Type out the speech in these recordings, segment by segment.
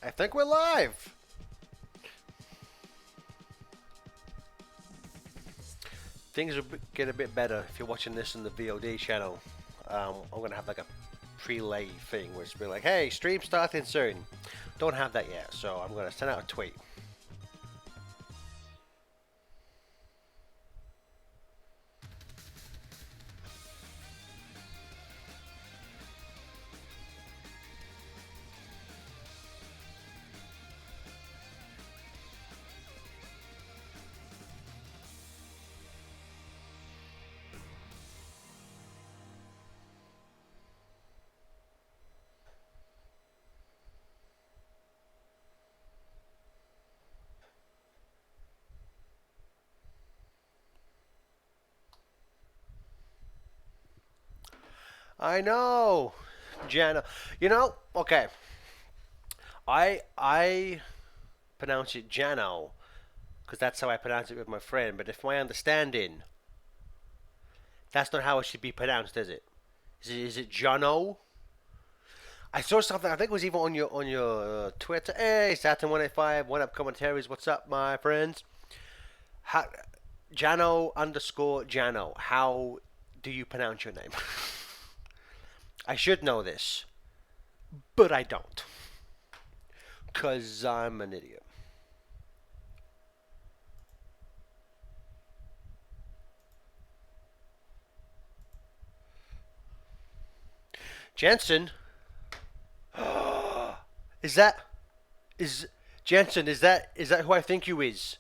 I think we're live. Things will get a bit better if you're watching this in the VOD channel. I'm gonna have like a prelay thing where it's be like, hey, stream starting soon. Don't have that yet, so I'm gonna send out a tweet. I know, Jana. You know, okay. I pronounce it Jano because that's how I pronounce it with my friend. But if my understanding, that's not how it should be pronounced, is it? Is it Jano? I saw something. I think it was even on your Twitter. Hey, Saturn185. What up, commentaries? What's up, my friends? How, Jano underscore Jano. How do you pronounce your name? I should know this, but I don't. Because I'm an idiot. Jensen? Is that is Jensen? Is that who I think you is?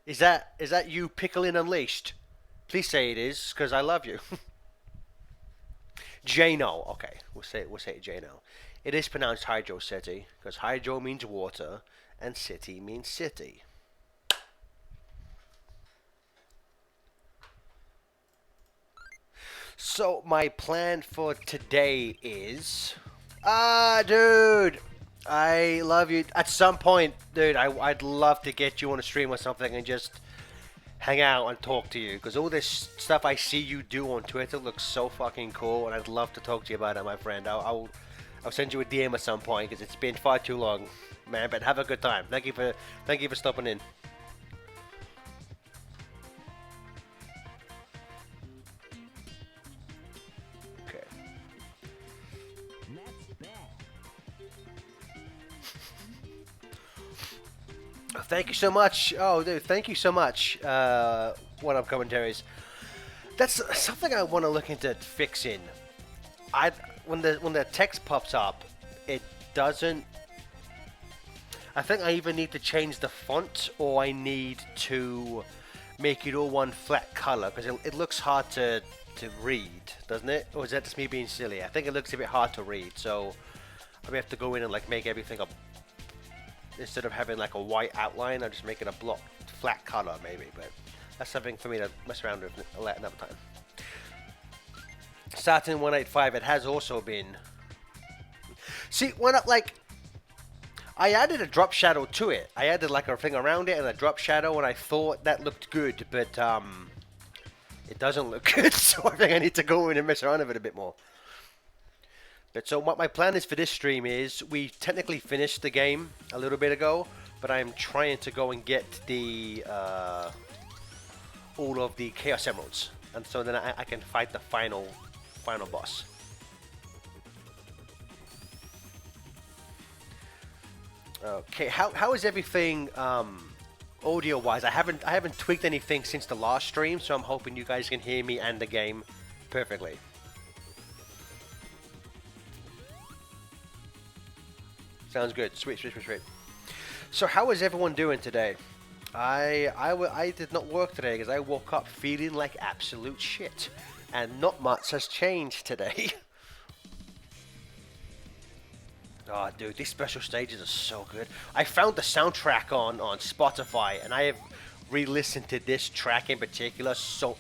Is that you, Pickling Unleashed? Please say it is, because I love you. Jano. Okay, we'll say Jano. It is pronounced Hydro City because Hydro means water and city means city. So my plan for today is, dude, I love you. At some point, dude, I'd love to get you on a stream or something and just hang out and talk to you because all this stuff I see you do on Twitter looks so fucking cool, and I'd love to talk to you about it, my friend. I'll send you a DM at some point because it's been far too long, man. But have a good time. Thank you for stopping in. Okay. Thank you so much. Oh, dude, thank you so much. What up, commentaries? That's something I want to look into fixing. I when the text pops up, it doesn't. I think I either need to change the font or I need to make it all one flat color because it looks hard to read, doesn't it? Or is that just me being silly? I think it looks a bit hard to read, so I may have to go in and like make everything a instead of having like a white outline, I'm just making a block flat color maybe. But that's something for me to mess around with another time. Saturn 185. It has also been. See, when I added a drop shadow to it. I added like a thing around it and a drop shadow, and I thought that looked good, but it doesn't look good. So I think I need to go in and mess around with it a bit more. But so what my plan is for this stream is we technically finished the game a little bit ago, but I'm trying to go and get the all of the Chaos Emeralds, and so then I can fight the final boss. Okay, how is everything audio wise? I haven't tweaked anything since the last stream, so I'm hoping you guys can hear me and the game perfectly. Sounds good. Sweet. So how is everyone doing today? I did not work today because I woke up feeling like absolute shit, and not much has changed today. Oh, dude, these special stages are so good. I found the soundtrack on Spotify, and I have re-listened to this track in particular. So,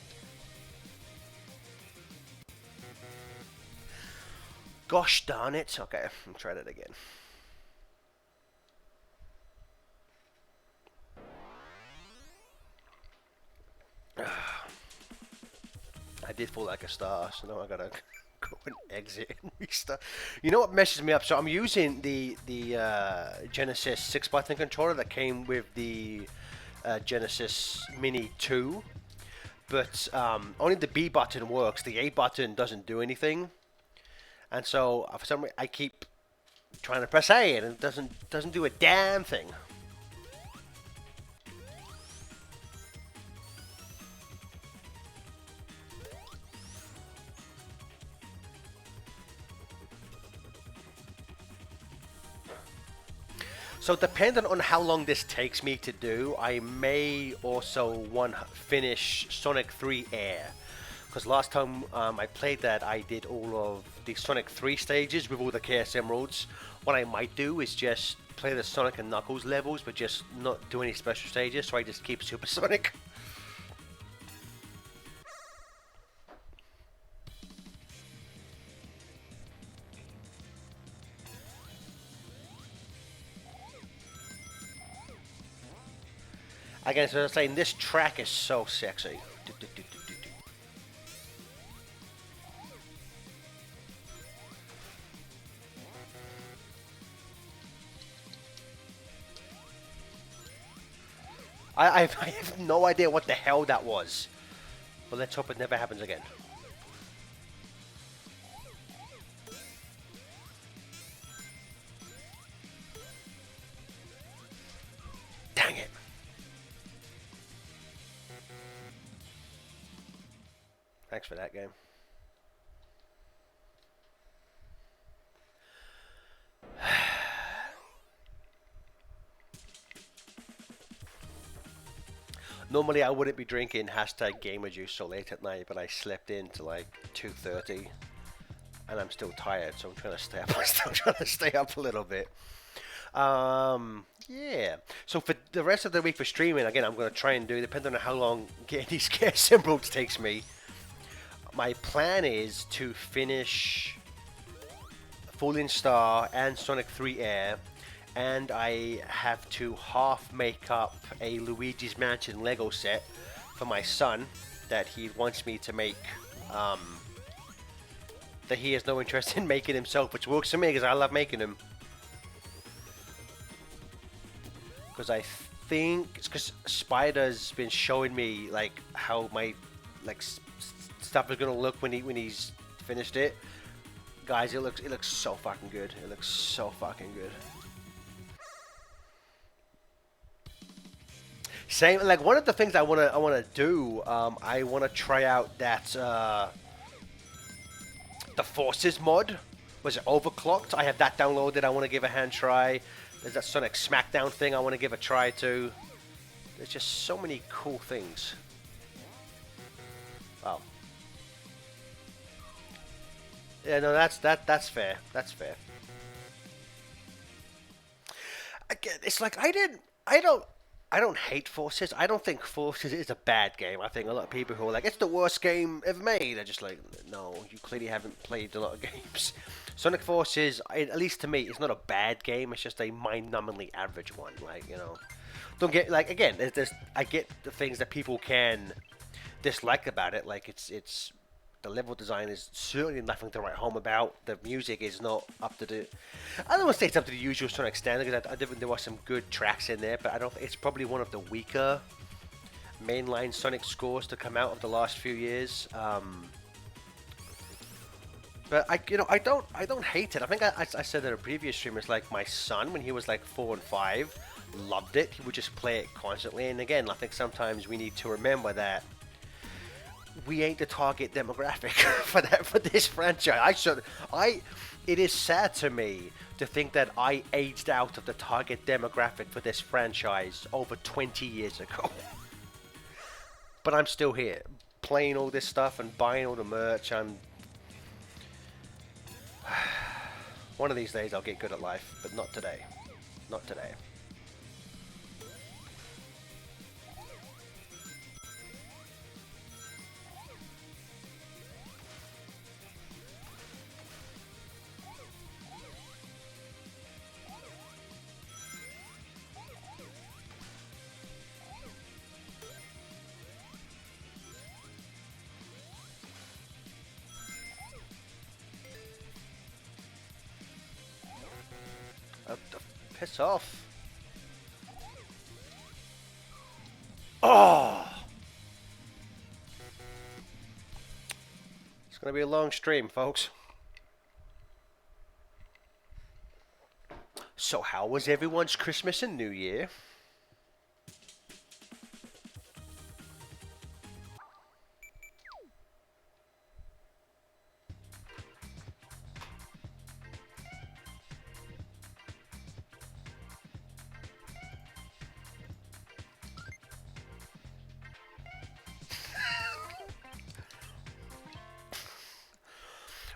gosh darn it. Okay, I'll try that again. I did fall like a star, so now I gotta Go and exit and restart. You know what messes me up? So I'm using the Genesis 6-button controller that came with the Genesis Mini 2, but only the B button works. The A button doesn't do anything, and so for some reason I keep trying to press A and it doesn't do a damn thing. So depending on how long this takes me to do, I may also want to finish Sonic 3 Air. Because last time I played that, I did all of the Sonic 3 stages with all the Chaos Emeralds. What I might do is just play the Sonic and Knuckles levels, but just not do any special stages, so I just keep Super Sonic. Again, so I was saying, this track is so sexy. I have no idea what the hell that was. But let's hope it never happens again. Dang it. Thanks for that game. Normally I wouldn't be drinking hashtag gamer juice so late at night, but I slept in to like 2:30 and I'm still tired, so I'm trying to stay up. I'm still trying to stay up a little bit. Yeah. So for the rest of the week for streaming, again, I'm going to try and do, depending on how long getting these Chaos Emeralds takes me, my plan is to finish Falling Star and Sonic 3 Air, and I have to half make up a Luigi's Mansion Lego set for my son that he wants me to make, that he has no interest in making himself, which works for me because I love making them. Because I think it's because Spider's been showing me like how my like stuff is gonna look when he's finished it. Guys, it looks so fucking good. It looks so fucking good. Same, like one of the things I wanna do, I wanna try out that the Forces mod. Was it Overclocked? I have that downloaded. I want to give a hand try. There's that Sonic Smackdown thing I want to give a try to. There's just so many cool things. Wow. Yeah, no, that's fair. That's fair. Again, it's like I don't hate Forces. I don't think Forces is a bad game. I think a lot of people who are like, it's the worst game ever made. They're just like, no, you clearly haven't played a lot of games. Sonic Forces, at least to me, it's not a bad game. It's just a mind-numbingly average one. Like, you know, don't get like again. I get the things that people can dislike about it. Like it's the level design is certainly nothing to write home about. The music is not up to the. I don't want to say it's up to the usual Sonic standard because I think there were some good tracks in there, but I don't. It's probably one of the weaker mainline Sonic scores to come out of the last few years. But I don't hate it. I think I said in a previous stream, it's like my son when he was like 4 and 5, loved it. He would just play it constantly. And again, I think sometimes we need to remember that we ain't the target demographic for this franchise. It is sad to me to think that I aged out of the target demographic for this franchise over 20 years ago. But I'm still here, playing all this stuff and buying all the merch. One of these days I'll get good at life, but not today. Not today. Piss off. Oh! It's gonna be a long stream, folks. So how was everyone's Christmas and New Year?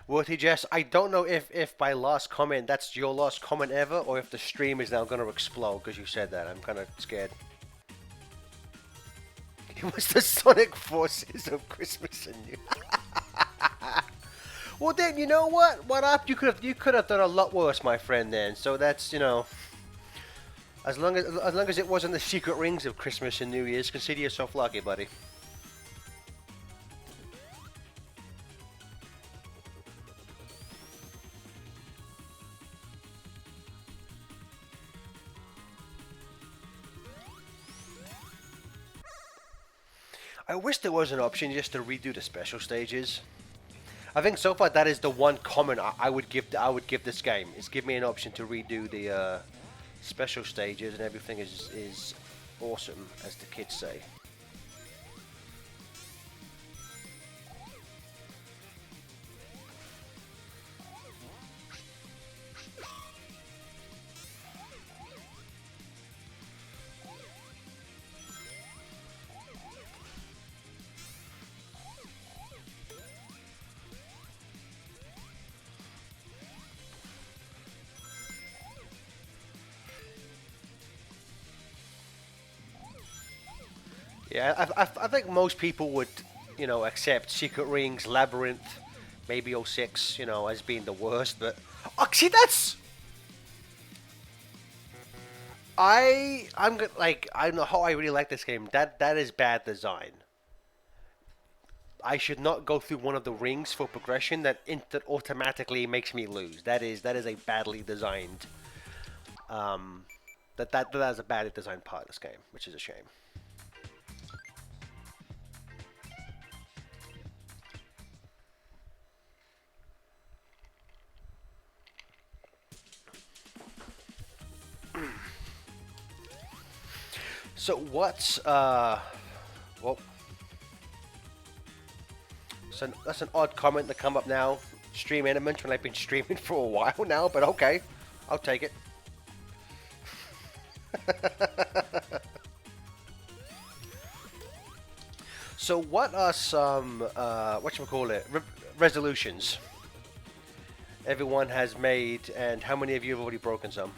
Worthy Jess, I don't know if by last comment that's your last comment ever, or if the stream is now going to explode because you said that. I'm kind of scared. It was the Sonic Forces of Christmas and New. Well, then you know what? What up? You could have done a lot worse, my friend. Then, so that's as long as it wasn't the secret rings of Christmas and New Year's, consider yourself lucky, buddy. I wish there was an option just to redo the special stages. I think so far that is the one comment I would give this game. Is give me an option to redo the special stages and everything is awesome, as the kids say. Yeah, I think most people would, accept Secret Rings, Labyrinth, maybe '06, as being the worst. But see, that's I don't know how I really like this game. That is bad design. I should not go through one of the rings for progression that automatically makes me lose. That is a badly designed. That is a badly designed part of this game, which is a shame. So what's well, so that's an odd comment to come up now. Stream elements when I've been streaming for a while now, but okay, I'll take it. So what are some whatchamacallit, resolutions everyone has made, and how many of you have already broken some?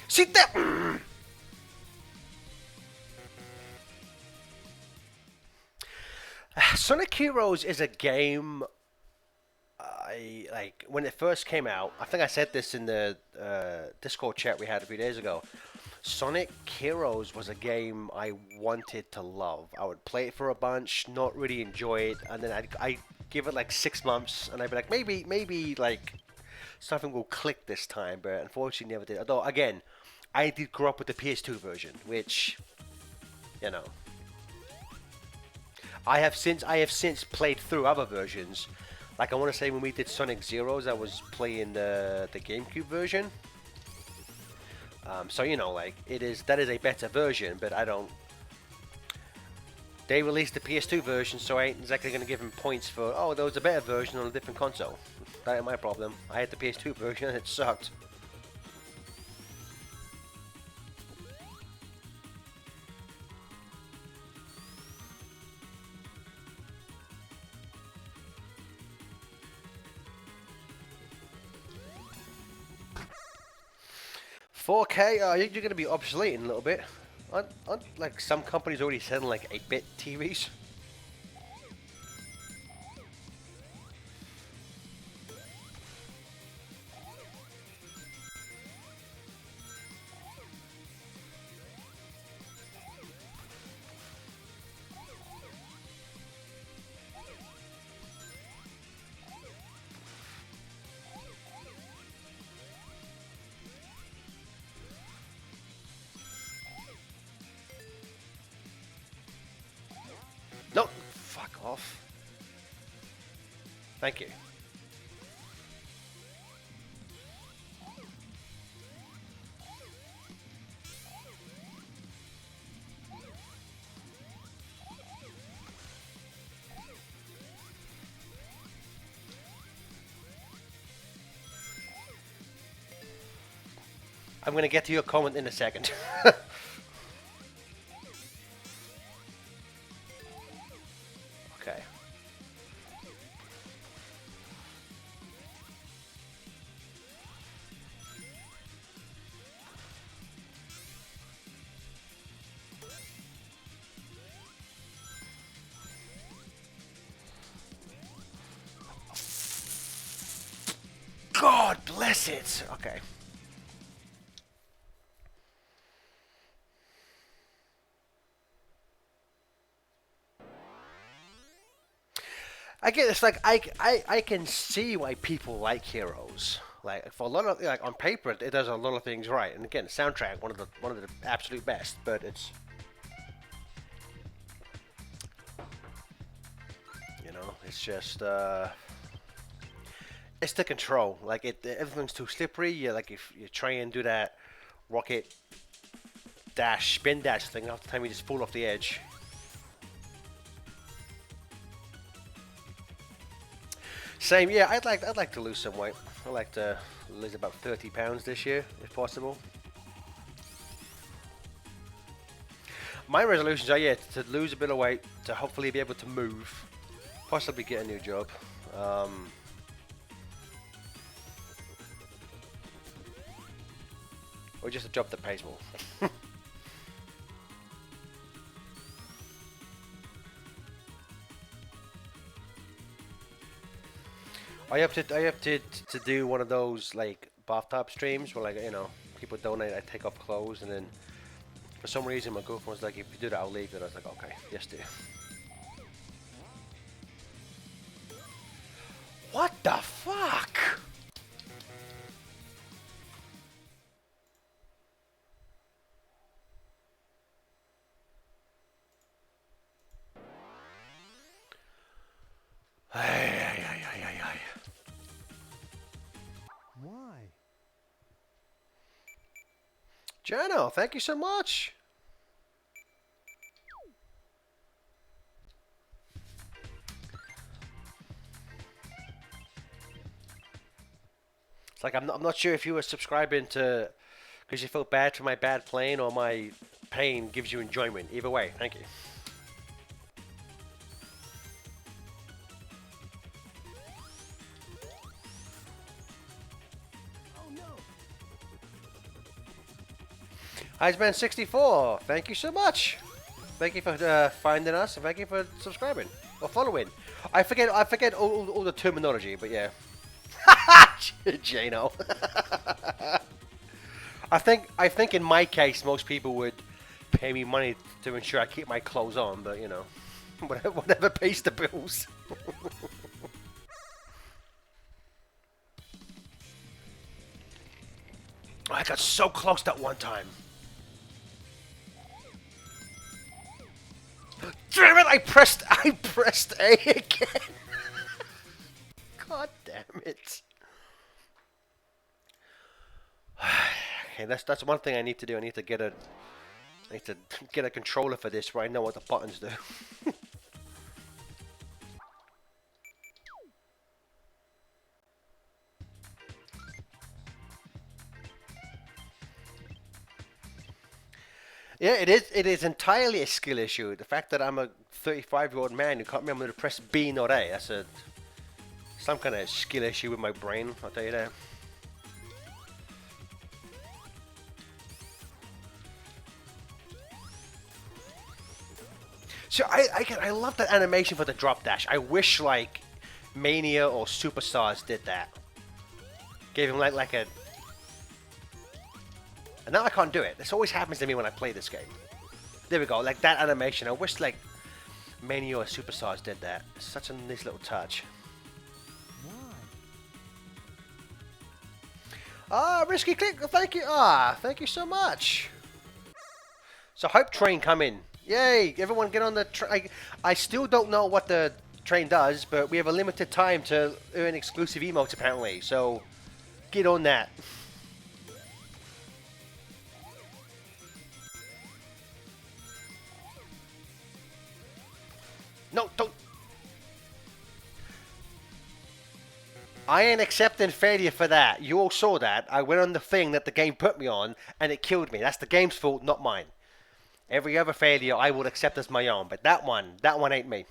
See that? Sonic Heroes is a game I like when it first came out. I think I said this in the Discord chat we had a few days ago. Sonic Heroes was a game I wanted to love. I would play it for a bunch, not really enjoy it, and then I'd give it like 6 months, and I'd be like, maybe like something will click this time, but unfortunately never did. Although again, I did grow up with the PS2 version, which, you know, I have since played through other versions. Like I want to say when we did Sonic Zeros, I was playing the GameCube version. So like that is a better version, but I don't. They released the PS2 version, so I ain't exactly gonna give them points for. Oh, there was a better version on a different console. That ain't my problem. I had the PS2 version and it sucked. $4K, you're going to be obsolete in a little bit. aren't like some companies already selling like 8-bit TVs? No, fuck off. Thank you. I'm gonna get to your comment in a second. Okay. God bless it. Okay. I get it's like I can see why people like Heroes. Like for a lot of like on paper it does a lot of things right. And again, soundtrack one of the absolute best, but it's just it's the control. Like everything's too slippery. Yeah, like if you try and do that rocket dash spin dash thing, half the time you just fall off the edge. Same, yeah. I'd like to lose some weight. I'd like to lose about 30 pounds this year, if possible. My resolutions are to lose a bit of weight, to hopefully be able to move, possibly get a new job, or just a job that pays more. I have to do one of those like bathtub streams where people donate, I take off clothes, and then for some reason my girlfriend was like, if you do that I'll leave it. I was like, okay, yes do. What the fuck? Ay, ay, ay, ay, ay, ay. Why? Jano, thank you so much. It's like I'm not sure if you were subscribing to because you felt bad for my bad playing or my pain gives you enjoyment. Either way, thank you. Oh no! Iceman64, thank you so much. Thank you for finding us, and thank you for subscribing or following. I forget all the terminology, but yeah. Jano. I think in my case, most people would pay me money to ensure I keep my clothes on, but whatever pays the bills. I got so close that one time. Damn it! I pressed A again. God damn it. Okay, that's one thing I need to do. I need to get a controller for this where I know what the buttons do. Yeah, it is. It is entirely a skill issue. The fact that I'm a 35-year-old man who can't remember to press B, not A. That's some kind of skill issue with my brain. I'll tell you that. So I love that animation for the drop dash. I wish like Mania or Superstars did that. Gave him like a. And now I can't do it. This always happens to me when I play this game. There we go, like that animation. I wish like Mania or Superstars did that. It's such a nice little touch. Ah, Risky Click, thank you. Ah, thank you so much. So Hype Train come in. Yay, everyone get on the train. I still don't know what the train does, but we have a limited time to earn exclusive emotes apparently. So get on that. No, don't. I ain't accepting failure for that. You all saw that. I went on the thing that the game put me on, and it killed me. That's the game's fault, not mine. Every other failure I would accept as my own, but that one ain't me.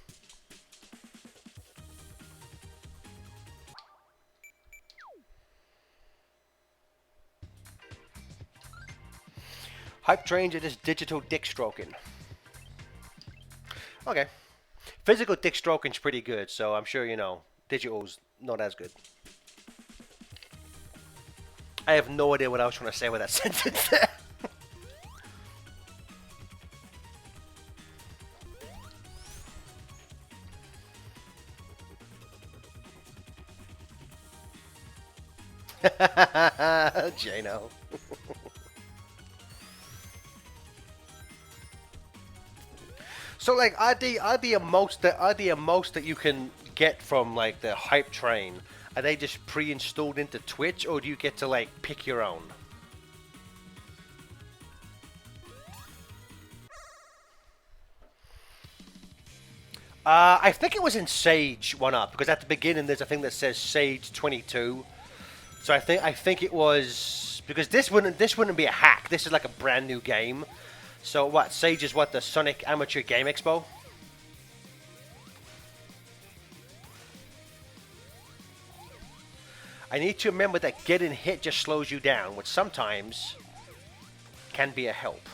Hype trains are just digital dick stroking. Okay. Physical dick stroking's pretty good, so I'm sure you know. Digital's not as good. I have no idea what I was trying to say with that sentence there. Jano. So like, are the emotes that you can get from like the hype train? Are they just pre-installed into Twitch, or do you get to like pick your own? I think it was in Sage 1UP, because at the beginning there's a thing that says Sage 22. So I think it was because this wouldn't be a hack. This is like a brand new game. So what? Sage is what, the Sonic Amateur Game Expo? I need to remember that getting hit just slows you down, which sometimes can be a help.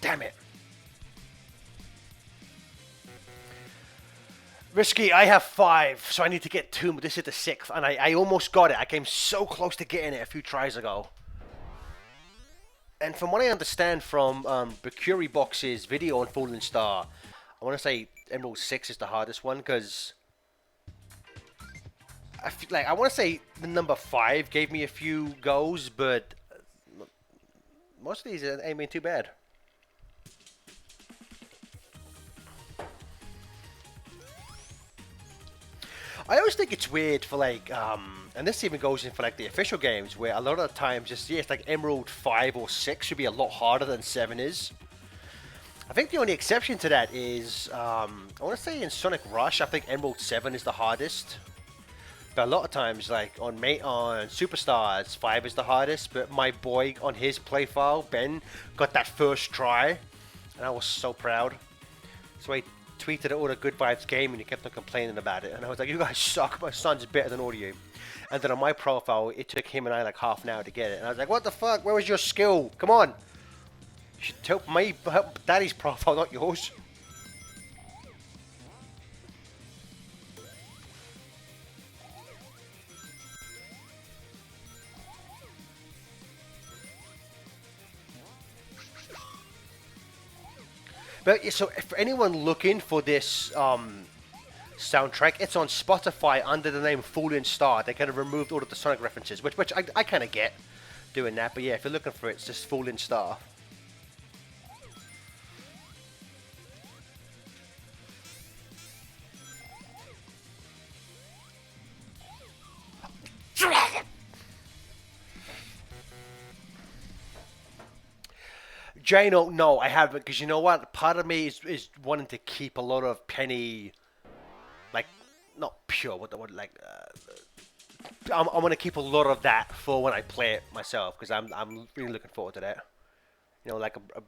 Damn it. Risky, I have 5, so I need to get 2, but this is the 6th, and I almost got it. I came so close to getting it a few tries ago. And from what I understand from Bakuri Box's video on Fallen Star, I want to say Emerald 6 is the hardest one, because I feel like I want to say the number 5 gave me a few goes, but most of these ain't been too bad. I always think it's weird for like, and this even goes in for like the official games, where a lot of the times just, yeah, it's like Emerald 5 or 6 should be a lot harder than 7 is. I think the only exception to that is, I want to say in Sonic Rush, I think Emerald 7 is the hardest. But a lot of times, like on Superstars, 5 is the hardest. But my boy on his play file, Ben, got that first try, and I was so proud. So I tweeted at all the Good Vibes game, and he kept on complaining about it. And I was like, you guys suck, my son's better than all of you. And then on my profile, it took him and I like half an hour to get it. And I was like, what the fuck, where was your skill? Come on. You should help Daddy's profile, not yours. But so, for anyone looking for this soundtrack, it's on Spotify under the name Fallen Star. They kind of removed all of the Sonic references, which I kind of get doing that. But yeah, if you're looking for it, it's just Fallen Star. Jano, no, I haven't, because you know what? Part of me is wanting to keep a lot of Penny, like, not pure, what the word, like, I'm going to keep a lot of that for when I play it myself, because I'm really looking forward to that. You know, like a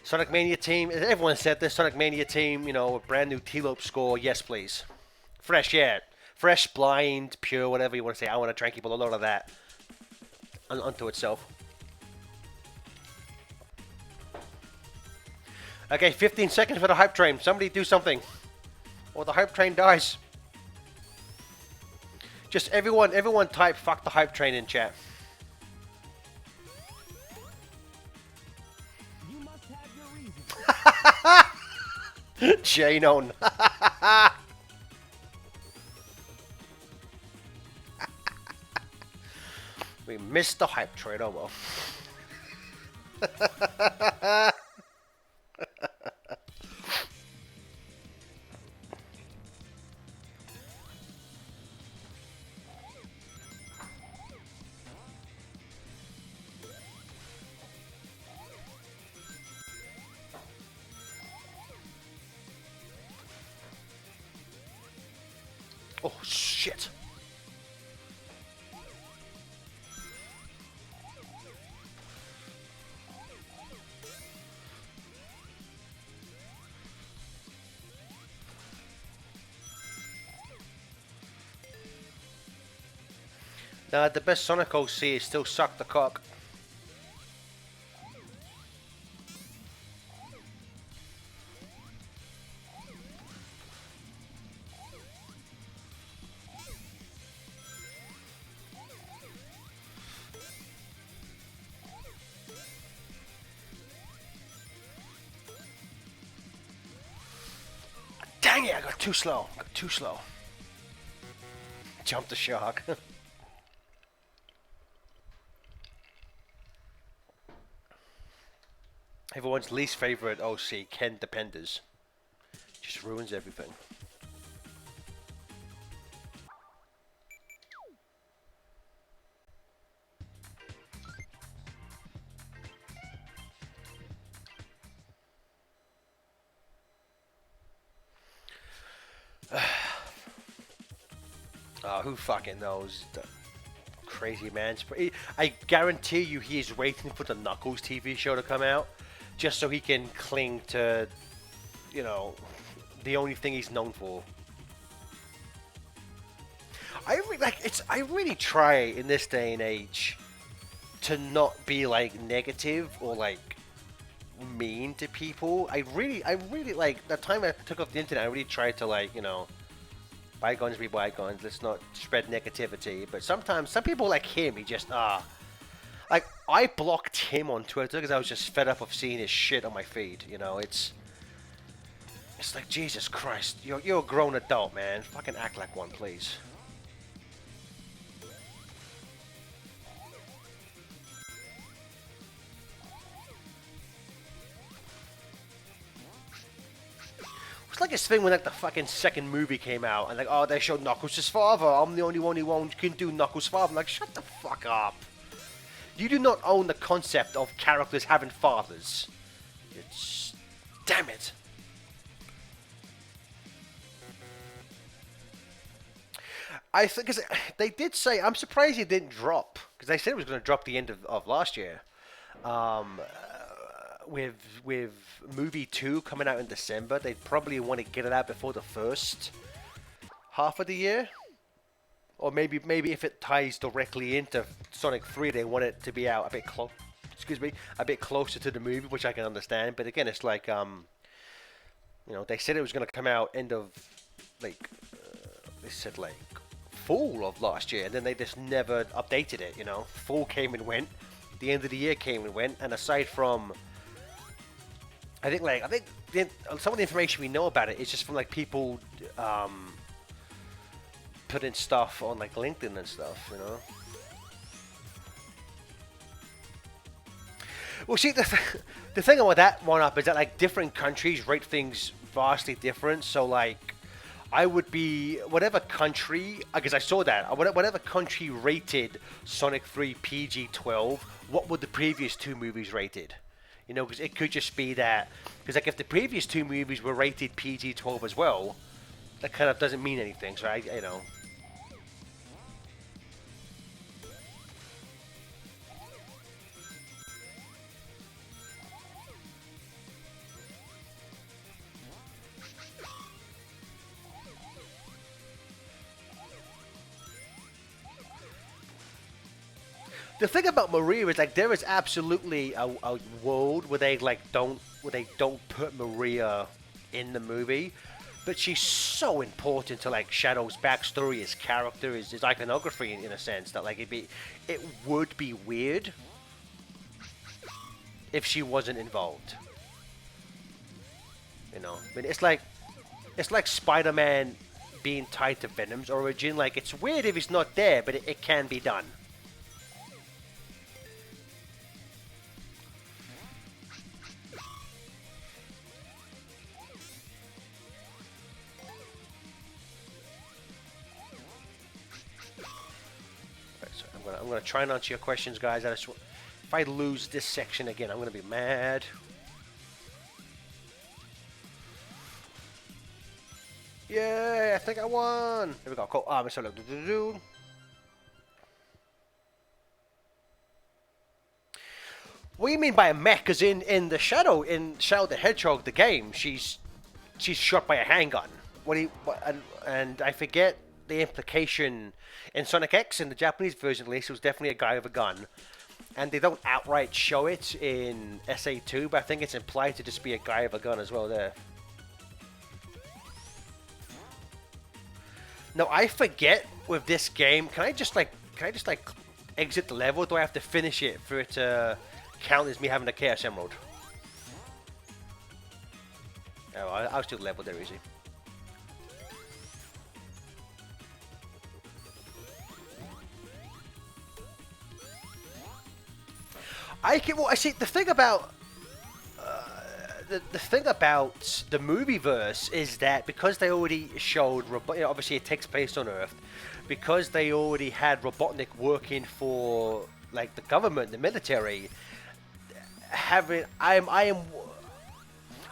Sonic Mania team, everyone said this, Sonic Mania team, you know, a brand new T-Lope score, yes please. Fresh, yeah. Fresh, blind, pure, whatever you want to say. I want to try and keep a lot of that unto itself. Okay, 15 seconds for the hype train. Somebody do something. Or the hype train dies. Just everyone type fuck the hype train in chat. You must have your reasons. Jane on. We missed the hype train, oh well. Oh shit. Nah, the best Sonic OC is still Suck the Cock. Dang it, I got too slow. Jump the shark. Everyone's least favorite OC, Ken Dependers. Just ruins everything. Who fucking knows? The crazy man. I guarantee you he is waiting for the Knuckles TV show to come out just so he can cling to, you know, the only thing he's known for. I really try in this day and age to not be like negative or like mean to people. I really like the time I took off the internet. I really tried to like, you know, bygones be bygones. Let's not spread negativity. But sometimes some people like him, he just like I blocked him on Twitter because I was just fed up of seeing his shit on my feed. You know, it's like Jesus Christ, you're a grown adult, man. Fucking act like one, please. It's like this thing when like the fucking second movie came out and like, oh, they showed Knuckles' father. I'm the only one who can do Knuckles' father. I'm like, shut the fuck up. You do not own the concept of characters having fathers. It's... Damn it. I think cause they did say, I'm surprised it didn't drop because they said it was going to drop the end of last year. Um, with movie 2 coming out in December, they'd probably want to get it out before the first half of the year. Or maybe if it ties directly into Sonic 3, they want it to be out a bit a bit closer to the movie, which I can understand. But again, it's like you know, they said it was going to come out end of like they said like fall of last year, and then they just never updated it. You know, fall came and went, the end of the year came and went, and aside from I think some of the information we know about it is just from like people putting stuff on like LinkedIn and stuff, you know. Well, see, the thing about that one up is that like different countries rate things vastly different. So like, I would be whatever country, because I saw that whatever country rated Sonic 3 PG-12, what would the previous two movies rated? You know, because it could just be that, because like if the previous two movies were rated PG-12 as well, that kind of doesn't mean anything. So you know. The thing about Maria is like there is absolutely a world where they like don't don't put Maria in the movie, but she's so important to like Shadow's backstory, his character, his iconography in a sense that like it would be weird if she wasn't involved. You know, I mean, it's like Spider-Man being tied to Venom's origin. Like it's weird if he's not there, but it can be done. Right, so I'm gonna try and answer your questions, guys. If I lose this section again, I'm gonna be mad. Yay! I think I won. Here we go. Cool. So look. What do you mean by a mech? Because in Shadow the Hedgehog, the game, she's shot by a handgun. And I forget the implication in Sonic X in the Japanese version at least. It was definitely a guy with a gun, and they don't outright show it in SA2, but I think it's implied to just be a guy with a gun as well there. No, I forget with this game. Can I just like exit the level? Or do I have to finish it for it to count as me having a Chaos Emerald? Oh, I'll still level there easy. I see the thing about the thing about the movie verse is that because they already showed, obviously it takes place on Earth, because they already had Robotnik working for like the government, the military. I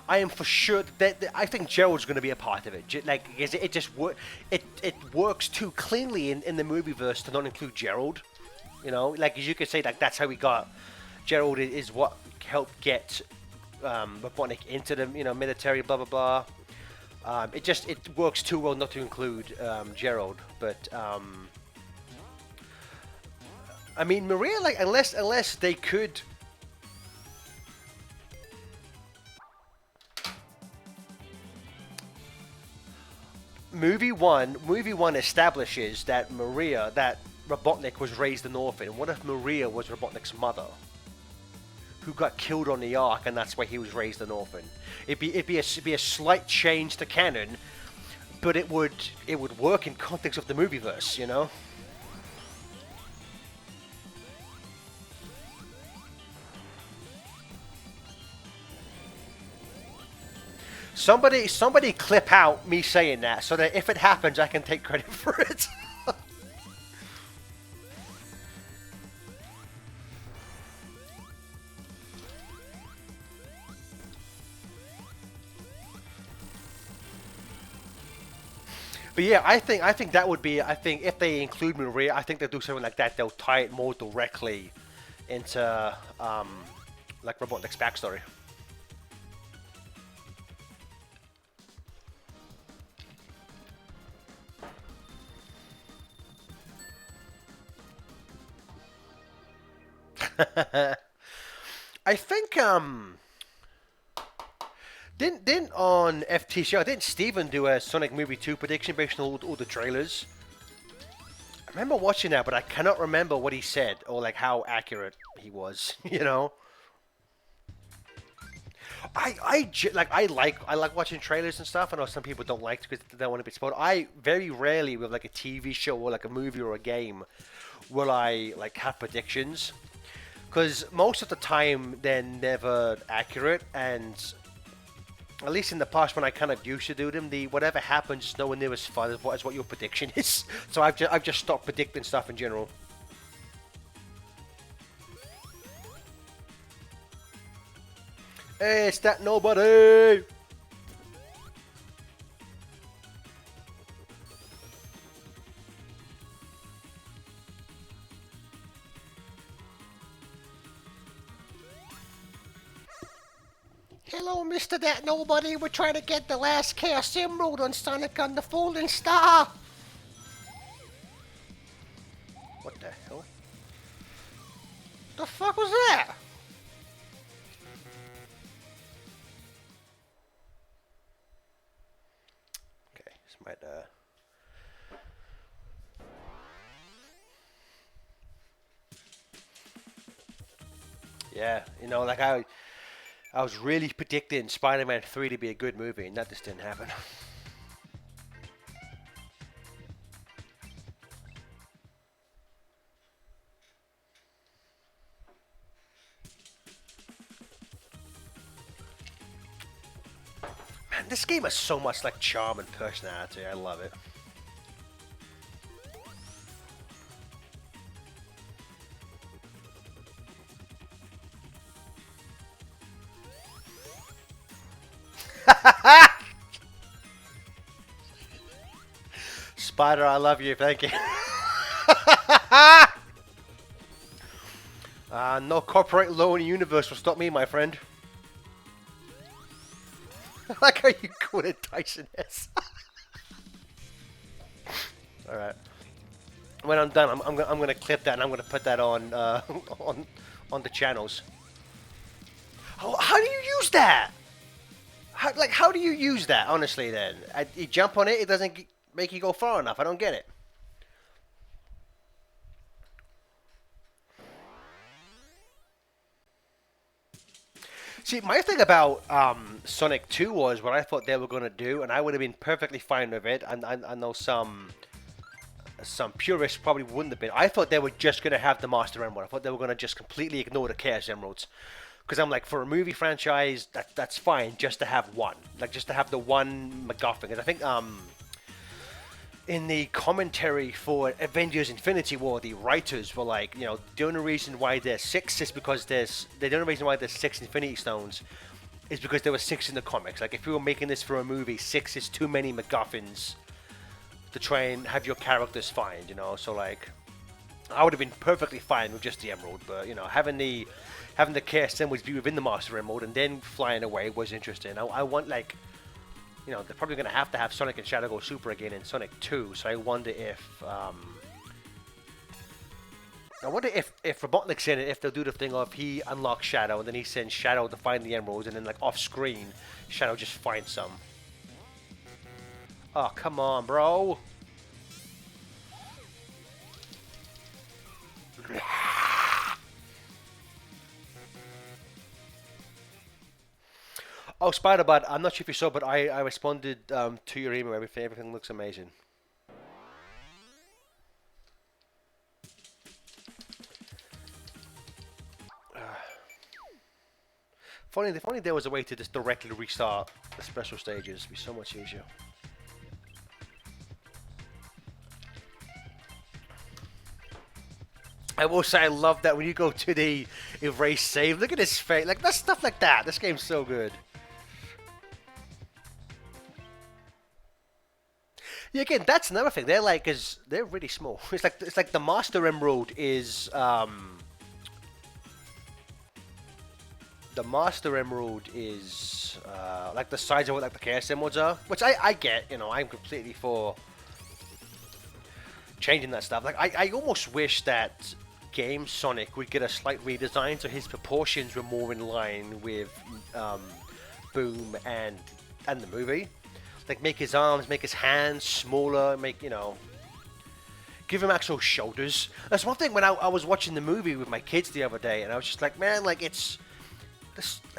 am for sure that I think Gerald's going to be a part of it. Like it just it works too cleanly in the movie verse to not include Gerald. You know, like as you could say, like that's how we got Gerald is what helped get Robotnik into the military, blah blah blah. It works too well not to include Gerald, but I mean Maria, like unless they could. Movie one establishes that Robotnik was raised an orphan. And what if Maria was Robotnik's mother, who got killed on the Ark, and that's why he was raised an orphan? It'd be a slight change to canon, but it would work in context of the movieverse, you know. Somebody clip out me saying that so that if it happens, I can take credit for it. But yeah, I think that would be. I think if they include Maria, I think they'll do something like that. They'll tie it more directly into like Robotnik's backstory. I think didn't on FT show, didn't Steven do a Sonic Movie 2 prediction based on all the trailers? I remember watching that, but I cannot remember what he said or like how accurate he was. You know, I like watching trailers and stuff. I know some people don't like it because they don't want to be spoiled. I very rarely with like a TV show or like a movie or a game will I like have predictions, because most of the time they're never accurate, and at least in the past when I kind of used to do them, the whatever happens, just nowhere near as fun as what your prediction is. So I've just stopped predicting stuff in general. Hey, it's that nobody. Hello, Mr. That Nobody. We're trying to get the last Chaos Emerald on Sonic on the Falling Star. What the hell? The fuck was that? Might yeah, you know, like I was really predicting Spider-Man 3 to be a good movie, and that just didn't happen. Man, this game has so much like charm and personality. I love it. Spider, I love you. Thank you. No corporate law in the universe will stop me, my friend. I like how you call it Tyson S. All right. When I'm done, I'm gonna clip that and I'm gonna put that on on the channels. How do you use that? How do you use that? Honestly, then you jump on it, it doesn't make you go far enough. I don't get it. See, my thing about Sonic 2 was what I thought they were gonna do, and I would have been perfectly fine with it. And I know some purists probably wouldn't have been. I thought they were just gonna have the Master Emerald. I thought they were gonna just completely ignore the Chaos Emeralds. Because I'm like, for a movie franchise, that's fine, just to have one, like just to have the one MacGuffin. And I think in the commentary for Avengers: Infinity War, the writers were like, you know, the only reason why there's six is because the only reason why there's six Infinity Stones is because there were six in the comics. Like, if we were making this for a movie, six is too many MacGuffins to try and have your characters find, you know. So like, I would have been perfectly fine with just the Emerald, but you know, having the Chaos Emeralds be within the Master Emerald and then flying away was interesting. I want, like, you know, they're probably going to have Sonic and Shadow go super again in Sonic 2, so I wonder if Robotnik's in it, if they'll do the thing of he unlocks Shadow and then he sends Shadow to find the emeralds, and then like off screen, Shadow just finds some. Oh, come on, bro. Oh, Spider-Bot, I'm not sure if you saw, but I responded to your email. Everything looks amazing. If only there was a way to just directly restart the special stages, it'd be so much easier. I will say I love that when you go to the erase save, look at his face. Like, that's stuff like that. This game's so good. Yeah, again, that's another thing. They're like, they're really small. It's like the Master Emerald is the Master Emerald is like the size of what like the Chaos Emeralds are, which I get. You know, I'm completely for changing that stuff. Like, I almost wish that game Sonic would get a slight redesign so his proportions were more in line with Boom and the movie. Like, make his arms, make his hands smaller, make, you know, give him actual shoulders. That's one thing when I was watching the movie with my kids the other day, and I was just like, man, like, it's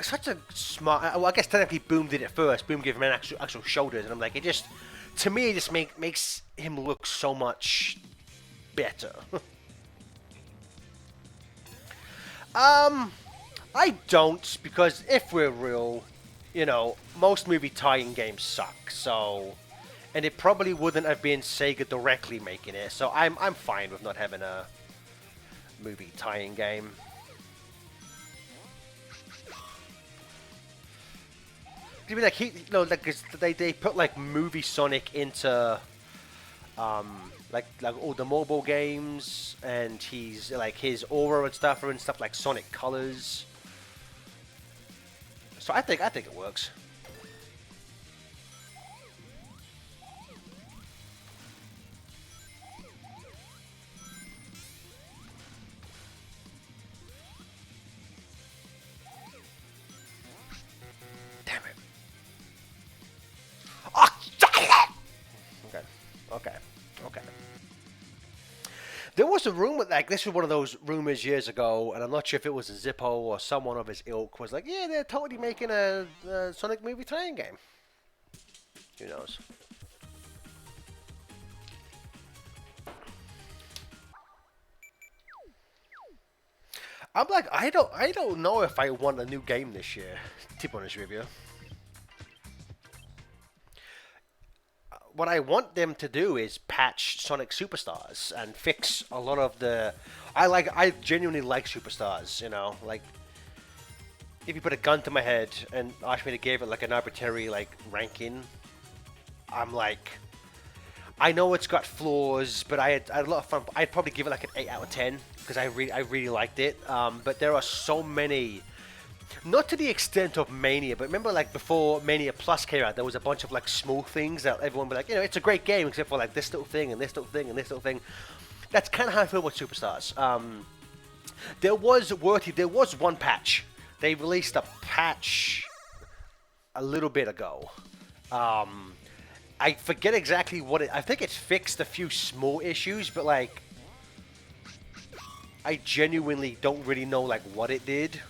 such a smart. Well, I guess technically Boom did it first. Boom gave him an actual shoulders, and I'm like, it just, to me, it just makes him look so much better. I don't, because if we're real, you know, most movie tie-in games suck. So, and it probably wouldn't have been Sega directly making it. So I'm fine with not having a movie tie-in game. I mean, like, you know, like, 'cause they put like movie Sonic into like all the mobile games, and he's like his aura and stuff are in stuff like Sonic Colors. So I think it works. Damn it! Oh, damn it! a rumor, like this was one of those rumors years ago, and I'm not sure if it was a Zippo or someone of his ilk was like, yeah, they're totally making a Sonic movie tie-in game. Who knows? I'm like, I don't know if I want a new game this year. To be honest with you, what I want them to do is patch Sonic Superstars and fix a lot of the. I genuinely like Superstars. You know, like if you put a gun to my head and ask me to give it like an arbitrary like ranking, I'm like, I know it's got flaws, but I had a lot of fun. I'd probably give it like an 8 out of 10 because I really liked it. But there are so many, not to the extent of Mania, but remember like before Mania Plus came out, there was a bunch of like small things that everyone was like, you know, it's a great game except for like this little thing and this little thing and this little thing. That's kind of how I feel with Superstars. There was one patch. They released a patch a little bit ago. I forget exactly what it. I think it fixed a few small issues, but like, I genuinely don't really know like what it did.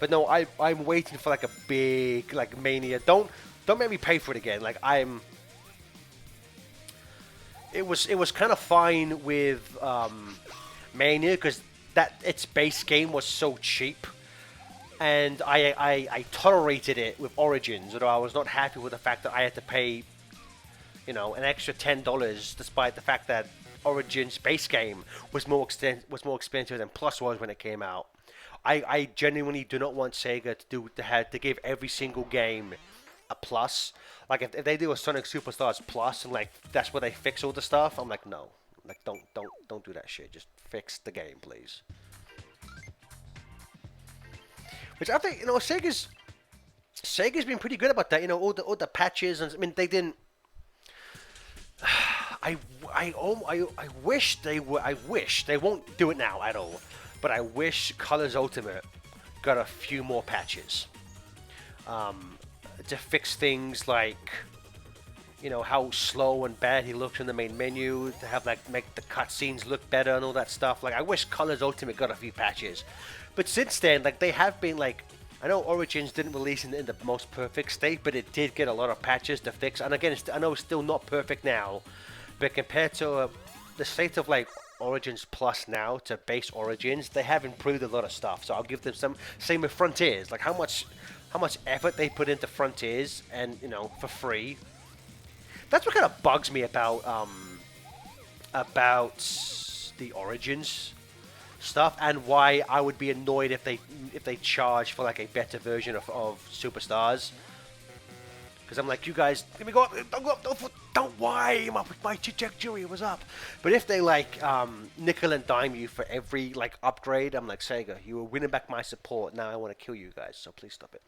But no, I'm waiting for like a big like Mania. Don't make me pay for it again. Like I'm. It was kind of fine with Mania because that its base game was so cheap. And I tolerated it with Origins, although I was not happy with the fact that I had to pay, you know, an extra $10, despite the fact that Origins base game was more expensive than Plus was when it came out. I genuinely do not want Sega to give every single game a plus. Like if they do a Sonic Superstars Plus and like that's where they fix all the stuff, I'm like no, like don't do that shit. Just fix the game, please. Which I think, you know, Sega's been pretty good about that. You know, all the patches, and I mean, they didn't. I wish they would. I wish they won't do it now at all. But I wish Colors Ultimate got a few more patches to fix things like, you know, how slow and bad he looks in the main menu, to have like make the cutscenes look better and all that stuff. Like I wish Colors Ultimate got a few patches. But since then, like they have been like, I know Origins didn't release in the most perfect state, but it did get a lot of patches to fix. And again, I know it's still not perfect now, but compared to the state of like Origins Plus now to base Origins, they have improved a lot of stuff. So I'll give them some. Same with Frontiers, like how much effort they put into Frontiers, and you know, for free. That's what kind of bugs me about the Origins stuff, and why I would be annoyed if they charge for like a better version of Superstars. Because I'm like, you guys, let me go up, don't worry, my trajectory was up. But if they like nickel and dime you for every like upgrade, I'm like, Sega, you were winning back my support. Now I want to kill you guys, so please stop it.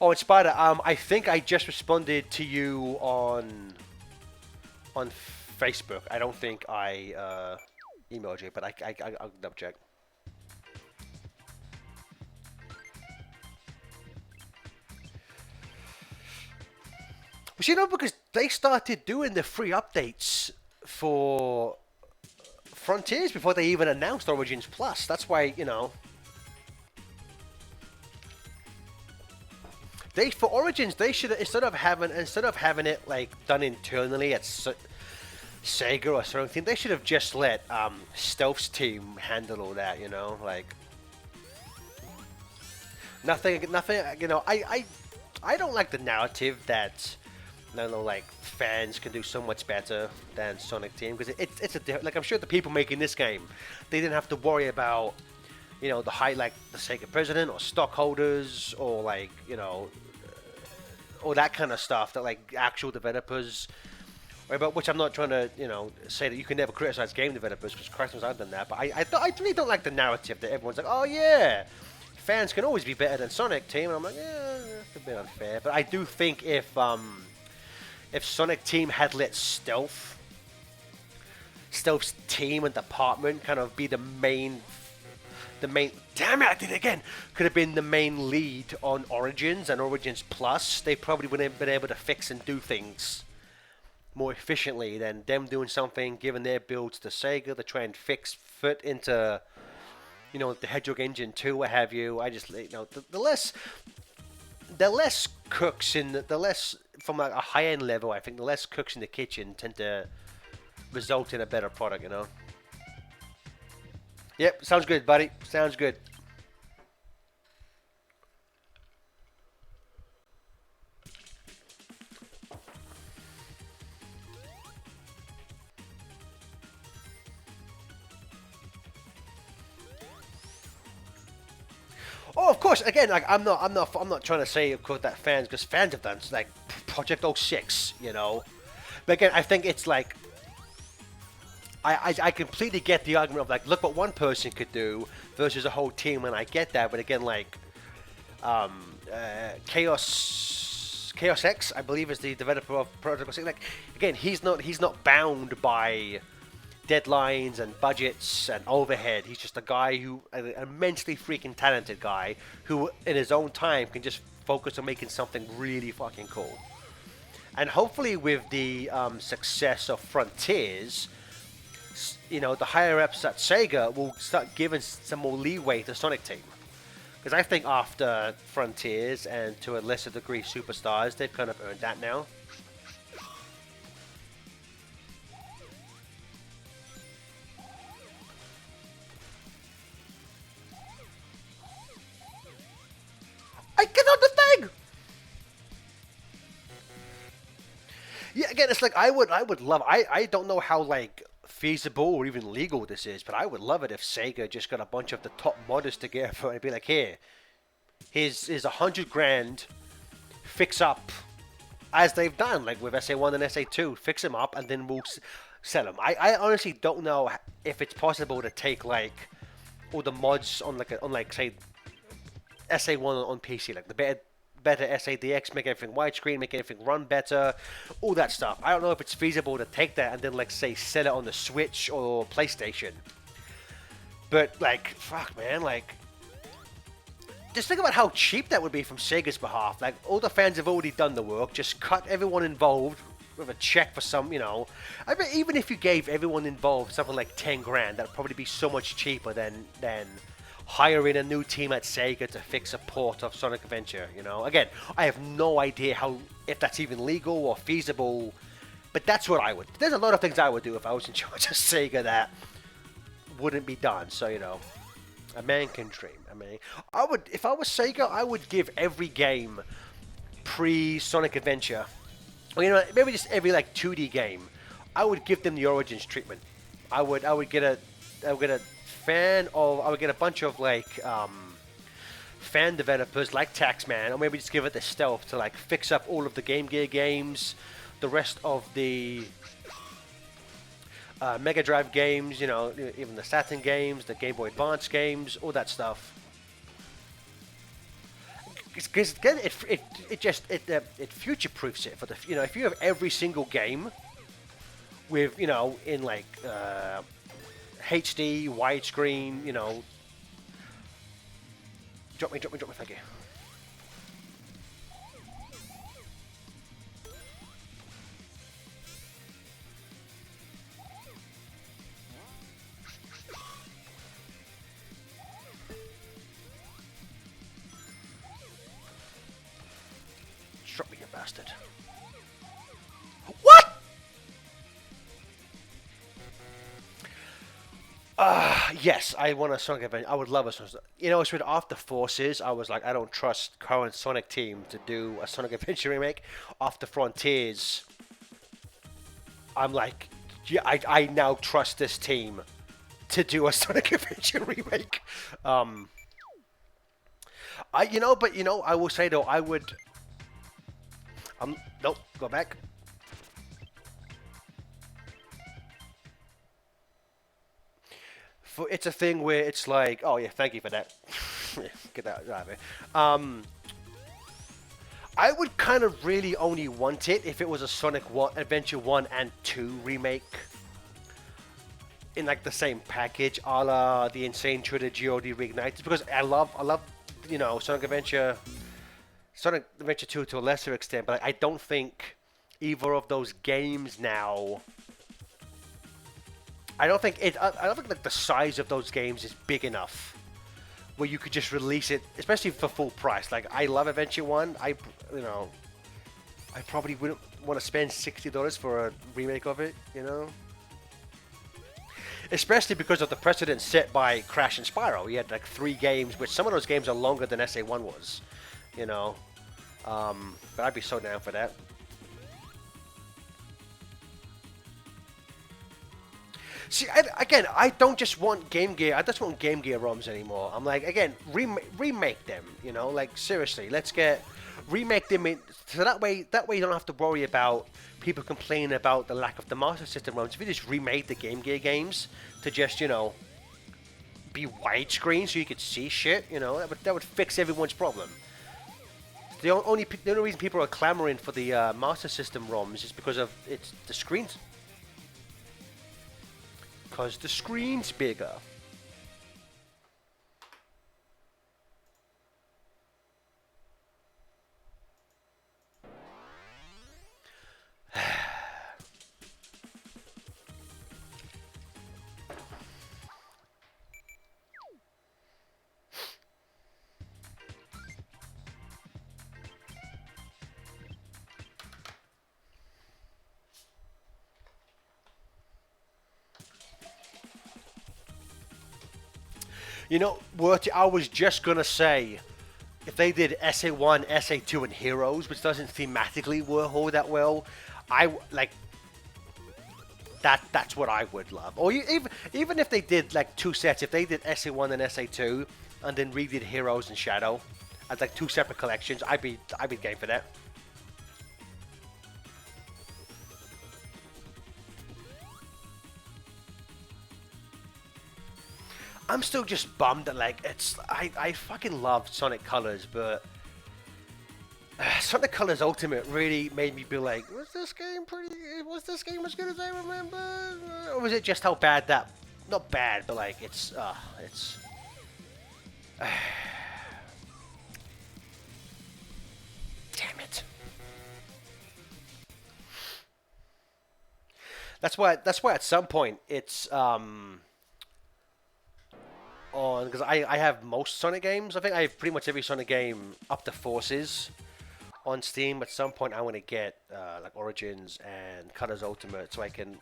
Oh, and Spider, I think I just responded to you on Facebook. I don't think I emailed you, but I'll double check. But you know, because they started doing the free updates for Frontiers before they even announced Origins Plus. That's why, you know, for Origins they should, instead of having it like done internally at Sega or something, they should have just let Stealth's team handle all that. You know, like nothing. You know, I don't like the narrative that, I don't know, like fans can do so much better than Sonic Team, because it's like, I'm sure the people making this game, they didn't have to worry about, you know, like the Sega president or stockholders or like, you know, all that kind of stuff that like actual developers. About which I'm not trying to, you know, say that you can never criticize game developers, because Christ knows I've done that. But I really don't like the narrative that everyone's like, oh yeah, fans can always be better than Sonic Team, and I'm like, yeah, that's a bit unfair. But I do think if Sonic Team had let Stealth's team and department kind of be the main, damn it, I did it again, could have been the main lead on Origins and Origins Plus, they probably wouldn't have been able to fix and do things more efficiently than them doing something, giving their builds to Sega to try and fit into the Hedgehog engine 2, what have you. I just the less cooks in the less from a high end level. I think the less cooks in the kitchen tend to result in a better product. Yep, sounds good, buddy. Sounds good. Oh, of course. Again, like I'm not trying to say, of course, that fans, because fans have done like Project 06. But again, I think it's like I completely get the argument of like, look what one person could do versus a whole team, and I get that. But again, like um, Chaos X, I believe, is the developer of Project 06. Like again, he's not bound by deadlines and budgets and overhead. He's just a guy an immensely freaking talented guy who, in his own time, can just focus on making something really fucking cool. And hopefully, with the success of Frontiers, the higher ups at Sega will start giving some more leeway to Sonic Team. Because I think after Frontiers and to a lesser degree Superstars, they've kind of earned that now. I get on the thing. Yeah, again, it's like I would love. I don't know how like feasible or even legal this is, but I would love it if Sega just got a bunch of the top modders together and be like, here, here's 100 grand, fix up, as they've done like with SA1 and SA2, fix them up, and then we'll sell them. I honestly don't know if it's possible to take like all the mods on say SA1 on PC, like the better SADX, make everything widescreen, make everything run better, all that stuff. I don't know if it's feasible to take that and then like say sell it on the Switch or PlayStation. But like, fuck, man, like, just think about how cheap that would be from Sega's behalf. Like, all the fans have already done the work. Just cut everyone involved with a check for some. I mean, even if you gave everyone involved something like 10 grand, that'd probably be so much cheaper than hiring a new team at Sega to fix a port of Sonic Adventure. Again, I have no idea if that's even legal or feasible, but that's what I would. There's a lot of things I would do if I was in charge of Sega that wouldn't be done. So, a man can dream. If I was Sega, I would give every game pre-Sonic Adventure, or maybe just every like 2D game, I would give them the Origins treatment. I would get a bunch of like fan developers like Taxman, or maybe just give it the stealth to like fix up all of the Game Gear games, the rest of the Mega Drive games, even the Saturn games, the Game Boy Advance games, all that stuff. Because again, it future proofs it for the if you have every single game with in like HD widescreen, drop me, thank you. Drop me, you bastard. What? Yes, I want a Sonic Adventure. I would love a Sonic. It's with After Forces. I was like, I don't trust current Sonic team to do a Sonic Adventure remake. After Frontiers, I'm like, yeah, I now trust this team to do a Sonic Adventure remake. I will say though, I would. Nope, go back. It's a thing where it's like, oh yeah, thank you for that. Get that out of here. I would kind of really only want it if it was a Sonic Adventure 1 and 2 remake in like the same package, a la the Insane Trilogy or the Reignited, because I love Sonic Adventure 2 to a lesser extent, but I don't think either of those games now. I don't think like the size of those games is big enough where you could just release it, especially for full price. Like I love Adventure One. You know, I probably wouldn't want to spend $60 for a remake of it. You know, especially because of the precedent set by Crash and Spyro. You had like 3 games, which some of those games are longer than SA1 was. You know, but I'd be so down for that. See, again, I don't just want Game Gear. I just want Game Gear ROMs anymore. I'm like, again, remake them. You know, like seriously, let's get remake them so that way you don't have to worry about people complaining about the lack of the Master System ROMs. If you just remade the Game Gear games to just be widescreen so you could see shit, that would fix everyone's problem. The only reason people are clamoring for the Master System ROMs is because of the screens. Because the screen's bigger. I was just gonna say, if they did SA1, SA2, and Heroes, which doesn't thematically work all that well, like that. That's what I would love. Or even if they did like 2 sets, if they did SA1 and SA2, and then redid Heroes and Shadow as like 2 separate collections, I'd be game for that. I'm still just bummed that like I fucking love Sonic Colors, but Sonic Colors Ultimate really made me be like, was this game as good as I remember? Or was it just how bad that, not bad, but like it's damn it. That's why at some point it's on, because I have most Sonic games. I think I have pretty much every Sonic game up to Forces on Steam. At some point, I want to get like Origins and Colors Ultimate, so I can,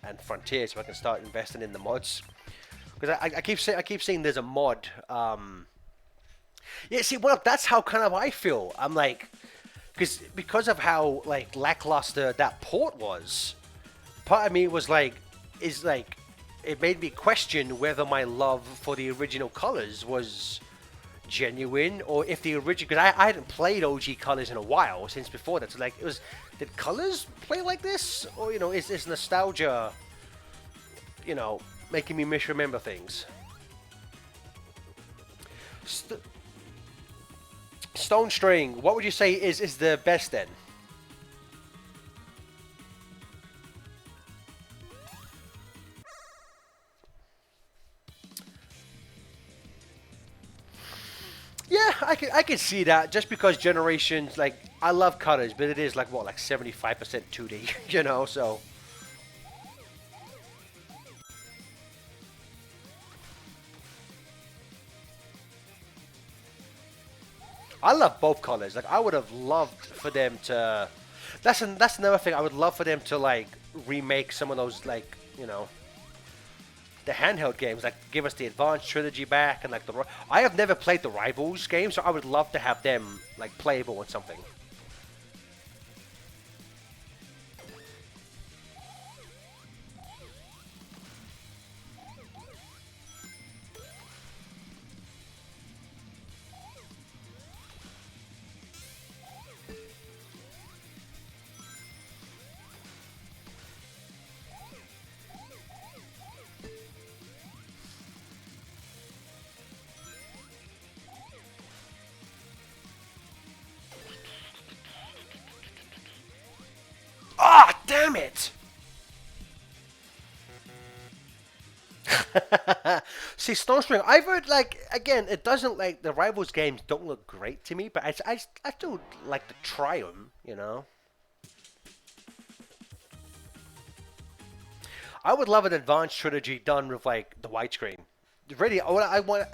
and Frontier, so I can start investing in the mods. Because I keep seeing there's a mod. Yeah, see, well, that's how kind of I feel. I'm like, because of how like lackluster that port was. Part of me was like, is like, it made me question whether my love for the original colors was genuine, or if the original, because I hadn't played OG colors in a while since before that. So like, did colors play like this, or is nostalgia, making me misremember things? Stone String, what would you say is the best then? Yeah, I can see that, just because Generations, like, I love colors, but it is like what, like 75% 2D, so I love both colors. Like, I would have loved for them to. That's another thing. I would love for them to like remake some of those, like, the handheld games, like give us the Advanced trilogy back, and like I have never played the Rivals game, so I would love to have them like playable on something. Ah, damn it! See, Stone String, I've heard, like, again, it doesn't, like, the Rivals games don't look great to me, but I still like to try them, I would love an advanced trilogy done with like the widescreen. Really, I want.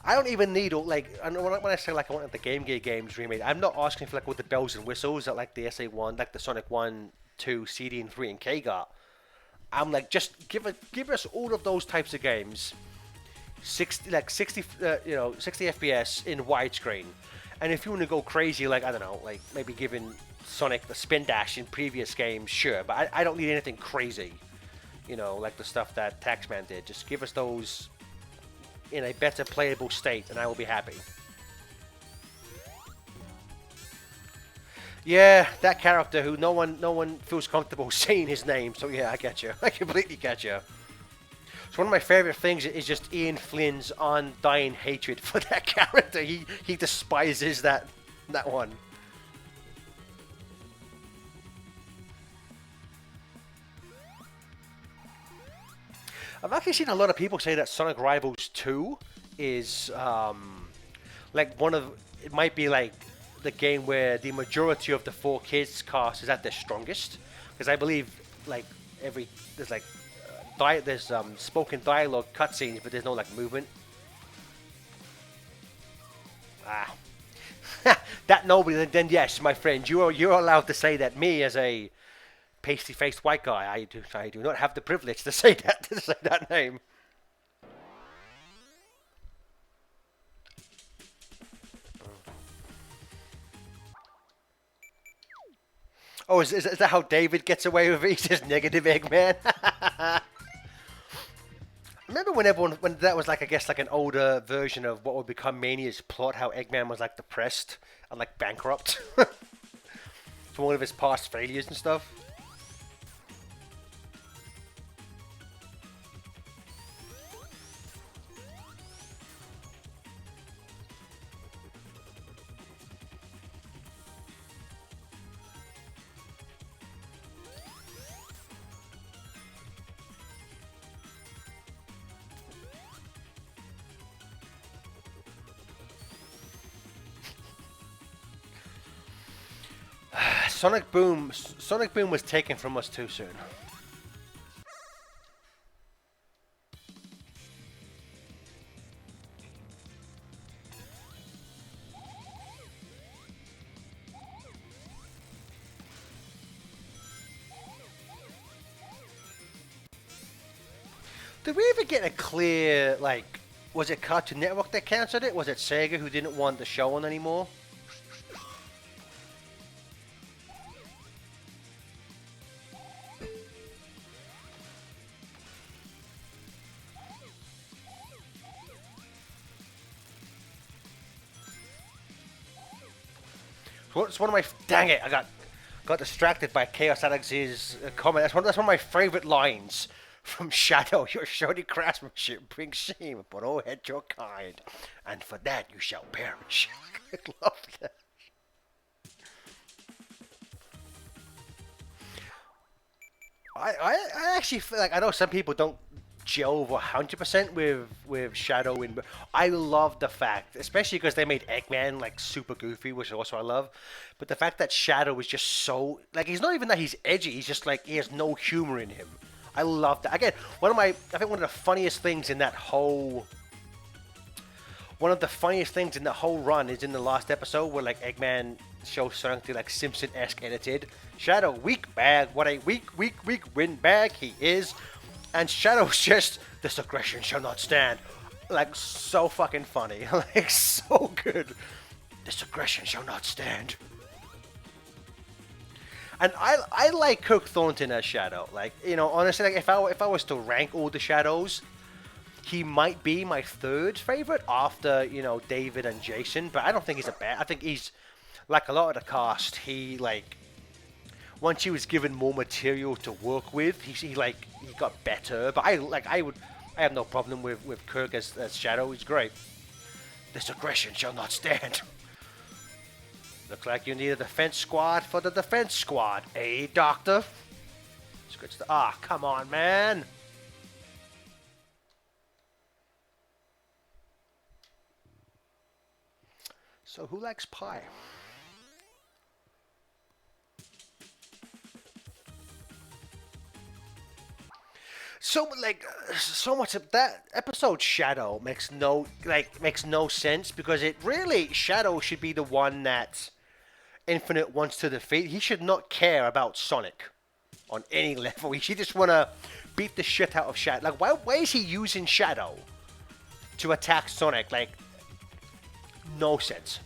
I don't even need like. When I say like I want the Game Gear games remade, I'm not asking for like all the bells and whistles that like the SA1, like the Sonic 1, 2, CD, and 3 and K got. I'm like, just give us all of those types of games, 60 FPS in widescreen, and if you want to go crazy, like I don't know, like maybe giving Sonic the spin dash in previous games, sure, but I don't need anything crazy, like the stuff that Taxman did. Just give us those in a better playable state, and I will be happy. Yeah, that character who no one feels comfortable saying his name. So yeah, I get you. I completely get you. So one of my favorite things is just Ian Flynn's undying hatred for that character. He despises that one. I've actually seen a lot of people say that Sonic Rivals 2 is like one of it might be like the game where the majority of the 4Kids cast is at their strongest, because I believe like there's like there's spoken dialogue cutscenes, but there's no like movement. Ah, that nobody. Then yes, my friend, you're allowed to say that. Me as a pasty-faced white guy, I do not have the privilege to say that to say that name. Oh, is that how David gets away with it? He's just negative Eggman. Remember when that was like I guess like an older version of what would become Mania's plot, how Eggman was like depressed and like bankrupt from all of his past failures and stuff. Sonic Boom was taken from us too soon. Did we ever get a clear, like, was it Cartoon Network that cancelled it? Was it Sega who didn't want the show on anymore? It's one of my, dang it, I got distracted by Chaos Alex's comment. That's one of my favorite lines from Shadow. Your shoddy craftsmanship brings shame, but oh, head your kind, and for that you shall perish. I love that. I actually feel like I know some people don't gel over 100% with Shadow, and I love the fact, especially because they made Eggman like super goofy, which also I love. But the fact that Shadow is just so like he's not even that he's edgy, he's just like he has no humor in him. I love that. Again, I think one of the funniest things in that whole one of the funniest things in the whole run is in the last episode where like Eggman shows something like Simpson-esque edited. Shadow, weak bag. What a weak windbag he is. And Shadow's just, this aggression shall not stand. Like, so fucking funny. Like, so good. This aggression shall not stand. And I like Kirk Thornton as Shadow. Like, honestly, like if I was to rank all the Shadows, he might be my third favorite after, David and Jason. But I don't think he's a bad. I think he's, like a lot of the cast, he, like, once he was given more material to work with, he got better. But I have no problem with Kirk as Shadow. He's great. This aggression shall not stand. Looks like you need a defense squad for the defense squad, eh, Doctor? It's good stuff. Ah, come on, man. So who likes pie? So like so much of that episode Shadow makes no sense because it really Shadow should be the one that Infinite wants to defeat. He should not care about Sonic on any level. He should just want to beat the shit out of Shadow. Like why is he using Shadow to attack Sonic? Like no sense.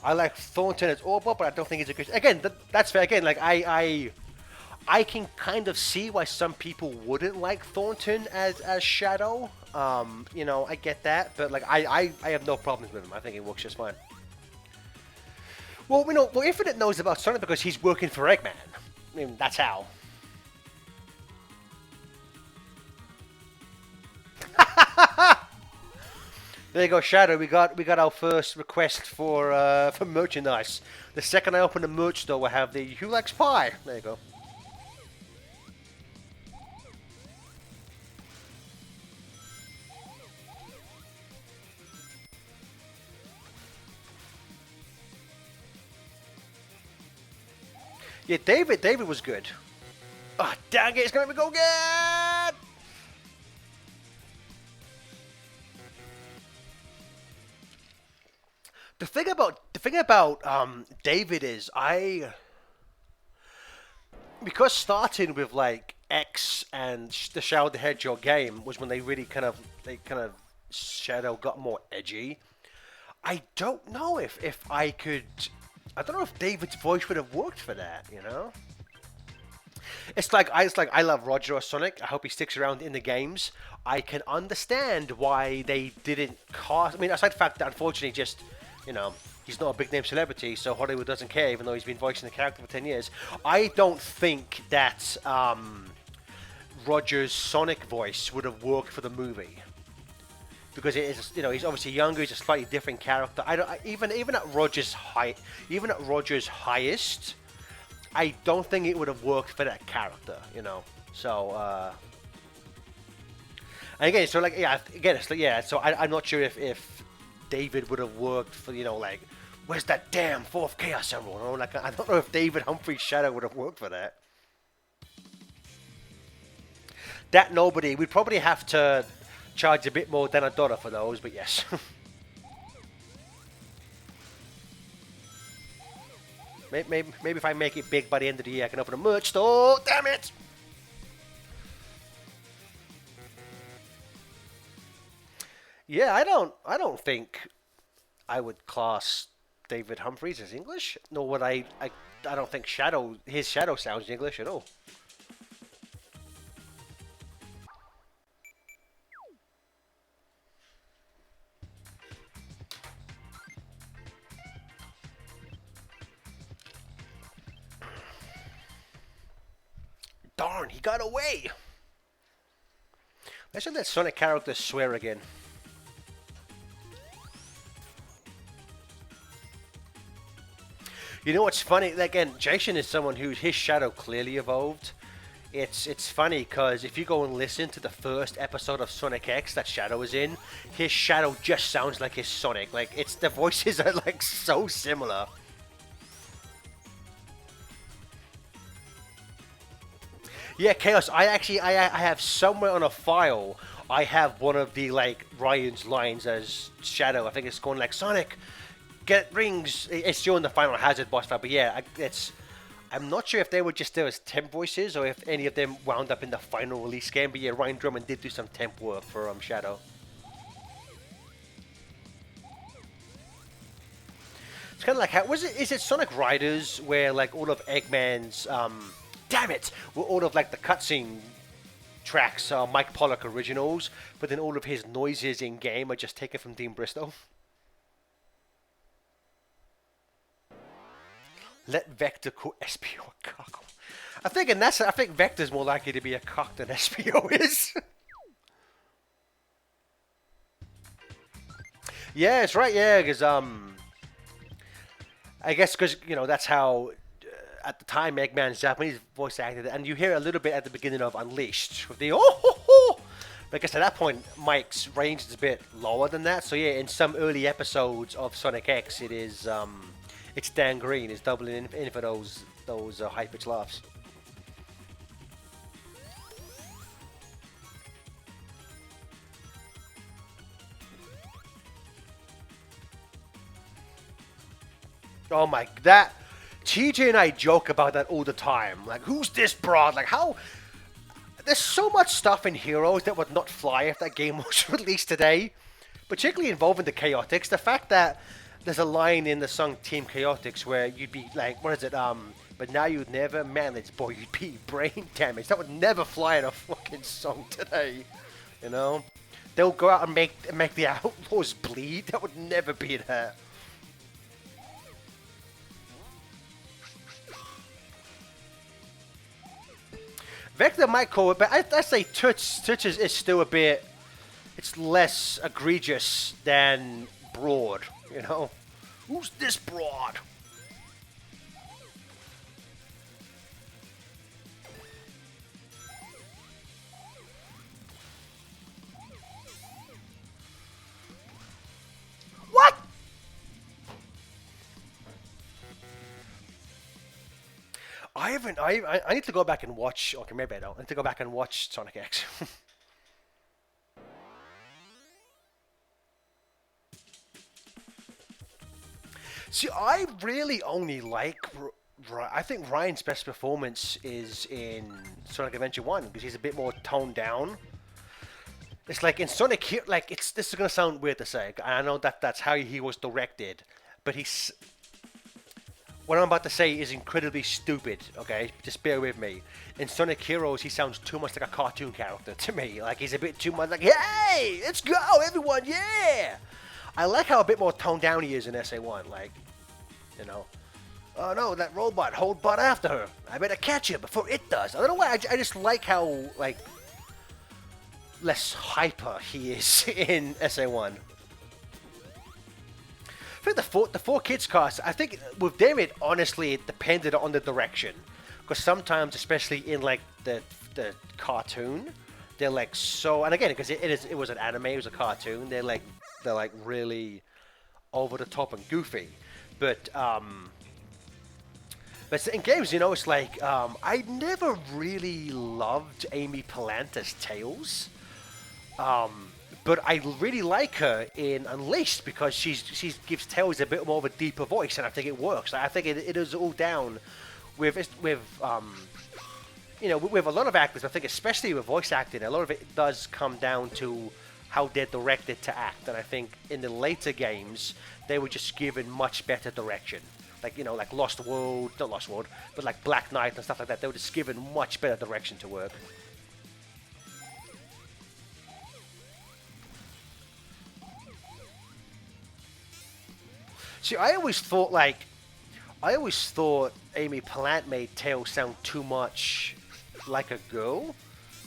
I like Thornton as Orbo, but I don't think he's a good. Again, that's fair. Again, like I can kind of see why some people wouldn't like Thornton as Shadow. I get that, but like I have no problems with him. I think it works just fine. Well, Infinite knows about Sonic because he's working for Eggman. I mean, that's how. There you go, Shadow. We got our first request for merchandise. The second I open the merch store, we'll have the Who Likes Pie. There you go. Yeah, David was good. Ah, oh, dang it! It's gonna go again. The thing about David is because starting with like X and the Shadow the Hedgehog game was when they kind of Shadow got more edgy. I don't know if I don't know if David's voice would have worked for that. It's like I love Roger or Sonic. I hope he sticks around in the games. I can understand why they didn't cast. I mean, aside from the fact that unfortunately, just he's not a big name celebrity, so Hollywood doesn't care, even though he's been voicing the character for 10 years. I don't think that Roger's Sonic voice would have worked for the movie because it is, he's obviously younger. He's a slightly different character. Even at Roger's height, even at Roger's highest. I don't think it would have worked for that character. So, and again, so like, yeah, again, it's like, yeah. So I'm not sure if David would have worked for, like, where's that damn fourth Chaos Emerald? Like, I don't know if David Humphrey's Shadow would have worked for that. That nobody, we'd probably have to charge a bit more than $1 for those, but yes. Maybe if I make it big by the end of the year, I can open a merch store. Damn it! Yeah, I don't think I would class David Humphries as English. Nor would I don't think his Shadow sounds English at all. Darn, he got away. Let's have that Sonic character swear again. You know what's funny? Again, Jason is someone who his Shadow clearly evolved. It's funny because if you go and listen to the first episode of Sonic X that Shadow is in, his Shadow just sounds like his Sonic. Like the voices are like so similar. Yeah, Chaos. I have somewhere on a file. I have one of the like Ryan's lines as Shadow. I think it's going like Sonic, get rings. It's during the final Hazard boss fight. But yeah, I'm not sure if they were just there as temp voices or if any of them wound up in the final release game. But yeah, Ryan Drummond did do some temp work for Shadow. It's kind of like is it Sonic Riders where like all of Eggman's damn it, where all of like the cutscene tracks are Mike Pollock originals, but then all of his noises in game are just taken from Dean Bristow. Let Vector call SPO a cock. I think Vector's more likely to be a cock than SPO is. Yeah, it's right. Yeah, because I guess because that's how at the time Eggman's Japanese voice acted, and you hear a little bit at the beginning of Unleashed with the oh ho ho. But I guess at that point Mike's range is a bit lower than that. So yeah, in some early episodes of Sonic X, it's Dan Green is doubling in for those high pitched laughs. Oh my, that TJ and I joke about that all the time. Like, who's this broad? Like, how? There's so much stuff in Heroes that would not fly if that game was released today, particularly involving the Chaotix. The fact that there's a line in the song Team Chaotix where you'd be like, what is it? But now you'd never manage, boy, you'd be brain damaged. That would never fly in a fucking song today, you know? They'll go out and make the outlaws bleed. That would never be there. Vector might call it, but I say Touch is still a bit. It's less egregious than Broad, you know? Who's this Broad? What? I haven't. I need to go back and watch. Okay, maybe I don't. I need to go back and watch Sonic X. See, I really only like. I think Ryan's best performance is in Sonic Adventure 1 because he's a bit more toned down. It's like in Sonic here, like it's. This is gonna sound weird to say. I know that that's how he was directed, but he's. What I'm about to say is incredibly stupid, okay? Just bear with me. In Sonic Heroes, he sounds too much like a cartoon character to me. Like, he's a bit too much like, hey, let's go, everyone, yeah! I like how a bit more toned down he is in SA1, like, you know. Oh no, that robot, hold butt after her. I better catch her before it does. I don't know why, I just like how, like, less hyper he is in SA1. I think the four kids cast, I think with them honestly it depended on the direction, because sometimes, especially in like the cartoon, they're like so, and again because it was an anime, it was a cartoon, they're like really over the top and goofy, but in games, you know, it's like I never really loved Amy Palanta's Tails. But I really like her in Unleashed because she gives Tails a bit more of a deeper voice, and I think it works. I think it is all down with you know, with a lot of actors. I think especially with voice acting, a lot of it does come down to how they're directed to act. And I think in the later games, they were just given much better direction. Like, you know, like Lost World, not Lost World, but like Black Knight and stuff like that. They were just given much better direction to work. See, I always thought Amy Plant made Tails sound too much like a girl.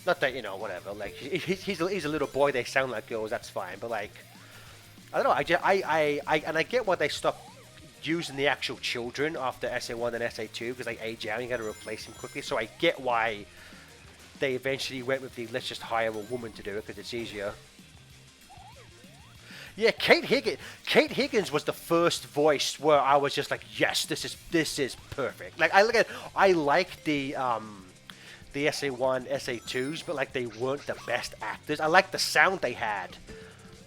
Not that, you know, whatever. Like he's a little boy. They sound like girls. That's fine. But like, I don't know. And I get why they stopped using the actual children after SA1 and SA2 because they age out. And you got to replace them quickly. So I get why they eventually went with the let's just hire a woman to do it because it's easier. Yeah, Kate Higgins was the first voice where I was just like, yes, this is perfect. Like I like the SA1, SA2s, but like they weren't the best actors. I like the sound they had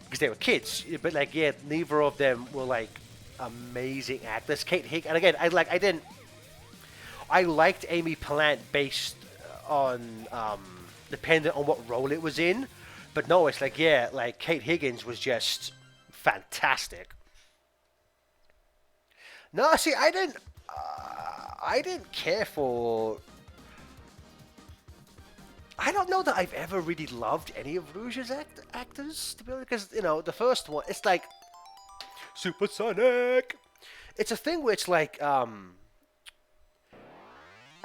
because they were kids, but like yeah, neither of them were like amazing actors. Kate Higgins, and again, I liked Amy Plant based on dependent on what role it was in. But no, it's like, yeah, like Kate Higgins was just fantastic. No, see, I didn't care for. I don't know that I've ever really loved any of Rouge's actors, to be honest, because you know the first one, it's like Supersonic. It's a thing where it's like, I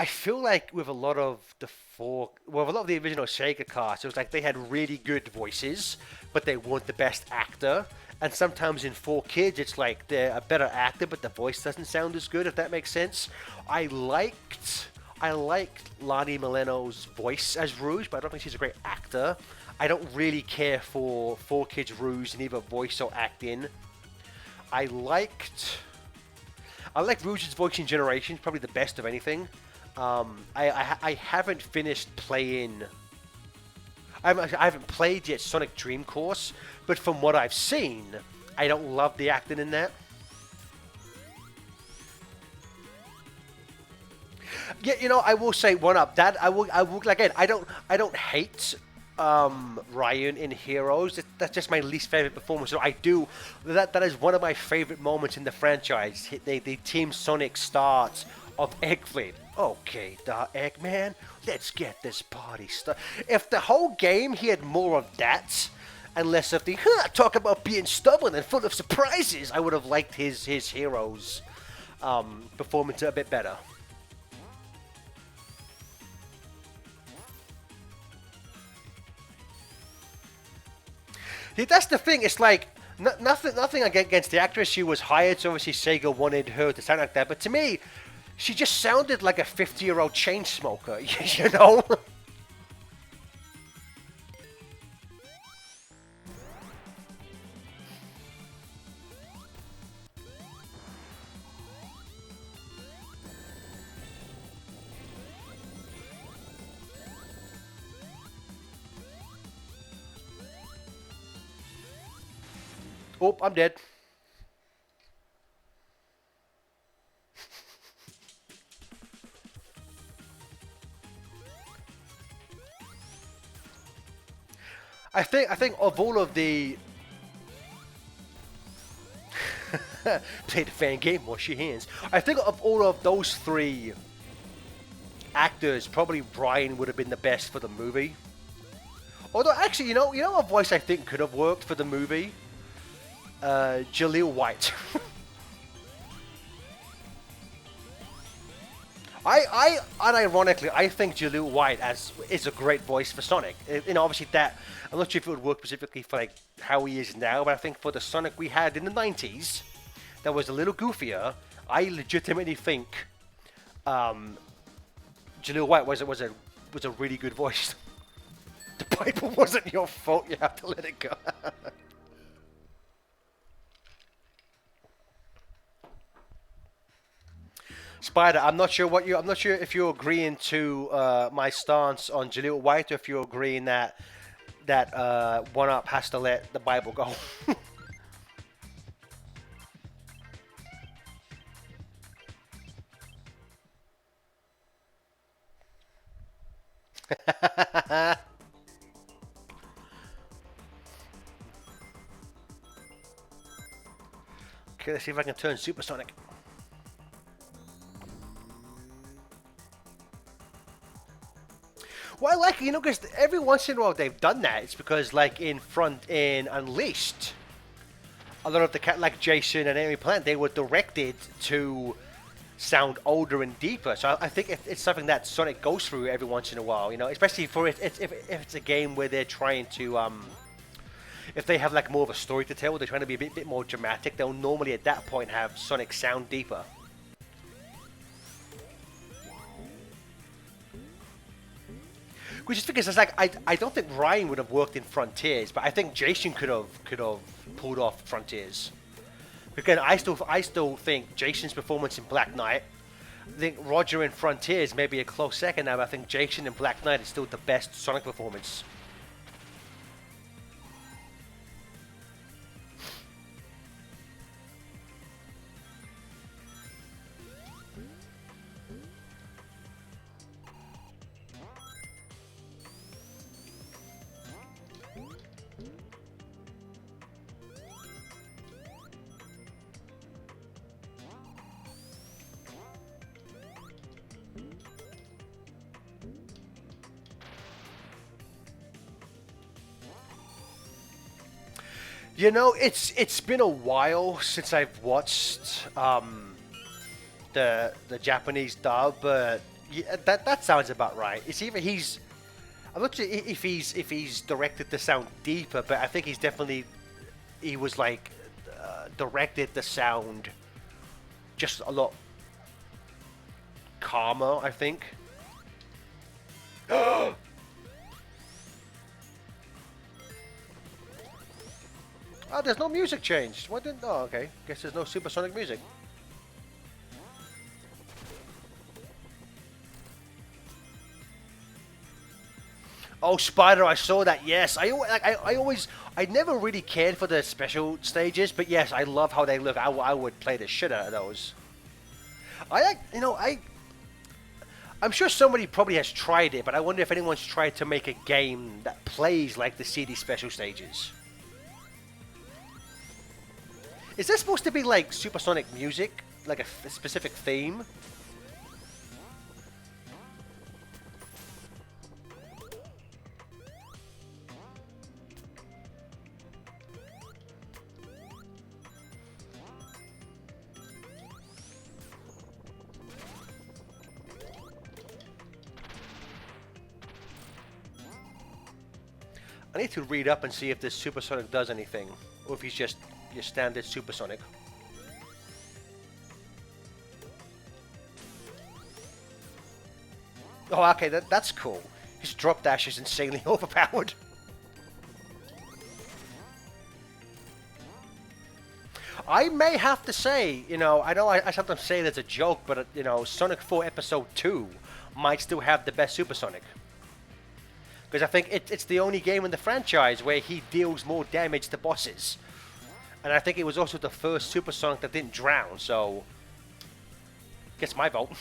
feel like with a lot of the original Sega cast, it was like they had really good voices, but they weren't the best actor. And sometimes in 4 Kids, it's like they're a better actor, but the voice doesn't sound as good, if that makes sense. I liked Lani Moreno's voice as Rouge, but I don't think she's a great actor. I don't really care for 4 Kids Rouge in either voice or acting. I liked Rouge's voice in Generations, probably the best of anything. I haven't finished playing. I haven't played yet Sonic Dream Course, but from what I've seen, I don't love the acting in that. Yeah, I will say one up. That I will again. I don't hate Ryan in Heroes. That's just my least favorite performance. So I do that is one of my favorite moments in the franchise. The Team Sonic starts of Egg Flame. Okay, the Eggman, let's get this party started. If the whole game he had more of that and less of the talk about being stubborn and full of surprises, I would have liked his Heroes performance a bit better. See, that's the thing. It's like nothing against the actress. She was hired, so obviously Sega wanted her to sound like that. But to me, she just sounded like a 50-year-old chain smoker. You know? Oh, I'm dead. I think of all of the play the fan game, wash your hands. I think of all of those three actors, probably Brian would have been the best for the movie. Although actually, a voice I think could have worked for the movie. Jaleel White. I unironically, I think Jaleel White is a great voice for Sonic. Obviously that I'm not sure if it would work specifically for like how he is now, but I think for the Sonic we had in the '90s, that was a little goofier. I legitimately think um, Jaleel White was a really good voice. The Bible wasn't your fault. You have to let it go. Spider, I'm not sure if you're agreeing to my stance on Jaleel White, or if you're agreeing that One Up has to let the Bible go. Okay, let's see if I can turn supersonic. Well, I like because every once in a while they've done that. It's because like in Unleashed, a lot of the cat like Jason and Amy Plant, they were directed to sound older and deeper. So I think it's something that Sonic goes through every once in a while. Especially for if it's a game where they're trying to if they have like more of a story to tell, they're trying to be a bit more dramatic. They'll normally at that point have Sonic sound deeper. Which is because it's like I don't think Ryan would have worked in Frontiers, but I think Jason could have pulled off Frontiers. Because I still think Jason's performance in Black Knight. I think Roger in Frontiers may be a close second now, but I think Jason in Black Knight is still the best Sonic performance. It's been a while since I've watched the Japanese dub, but yeah, that sounds about right. It's either I'm not sure if he's directed the sound deeper, but I think he was like directed the sound just a lot calmer, I think. Oh, there's no music change. What didn't? Oh, okay. Guess there's no supersonic music. Oh, Spider, I saw that. Yes, I never really cared for the special stages, but yes, I love how they look. I would play the shit out of those. I like, I'm sure somebody probably has tried it, but I wonder if anyone's tried to make a game that plays like the CD special stages. Is there supposed to be like supersonic music, like a specific theme? I need to read up and see if this supersonic does anything, or if he's just your standard supersonic. Oh, okay, that's cool. His drop dash is insanely overpowered. I may have to say, I know I sometimes say it as a joke, but, Sonic 4 Episode 2 might still have the best supersonic. Because I think it's the only game in the franchise where he deals more damage to bosses. And I think it was also the first supersonic that didn't drown, so... Gets my vote.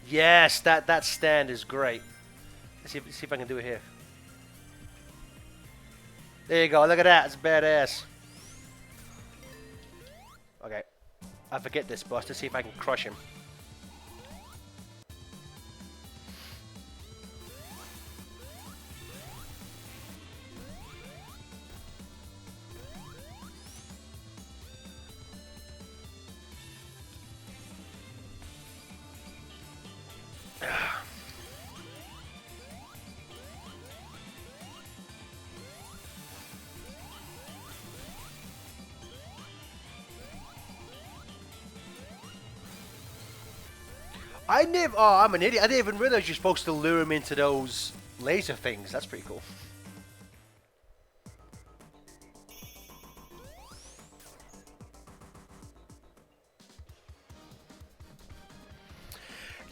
Yes, that stand is great. Let's see if I can do it here. There you go, look at that, it's badass. Okay, I forget this boss to see if I can crush him. Oh, I'm an idiot. I didn't even realize you're supposed to lure him into those laser things. That's pretty cool.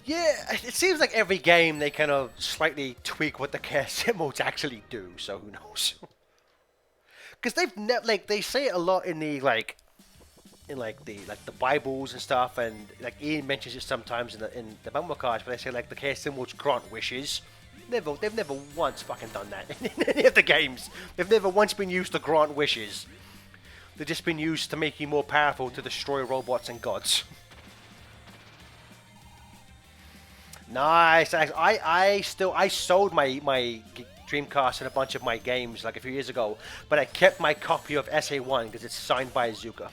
Yeah, it seems like every game they kind of slightly tweak what the cassette modes actually do, so who knows? Because they say it a lot in the the Bibles and stuff, and like Ian mentions it sometimes in the memo cards, but they say like the cassette modes grant wishes. They've never once fucking done that in any of the games. They've never once been used to grant wishes. They've just been used to make you more powerful to destroy robots and gods. Nice. I sold my Dreamcast and a bunch of my games like a few years ago, but I kept my copy of SA1 because it's signed by Azuka.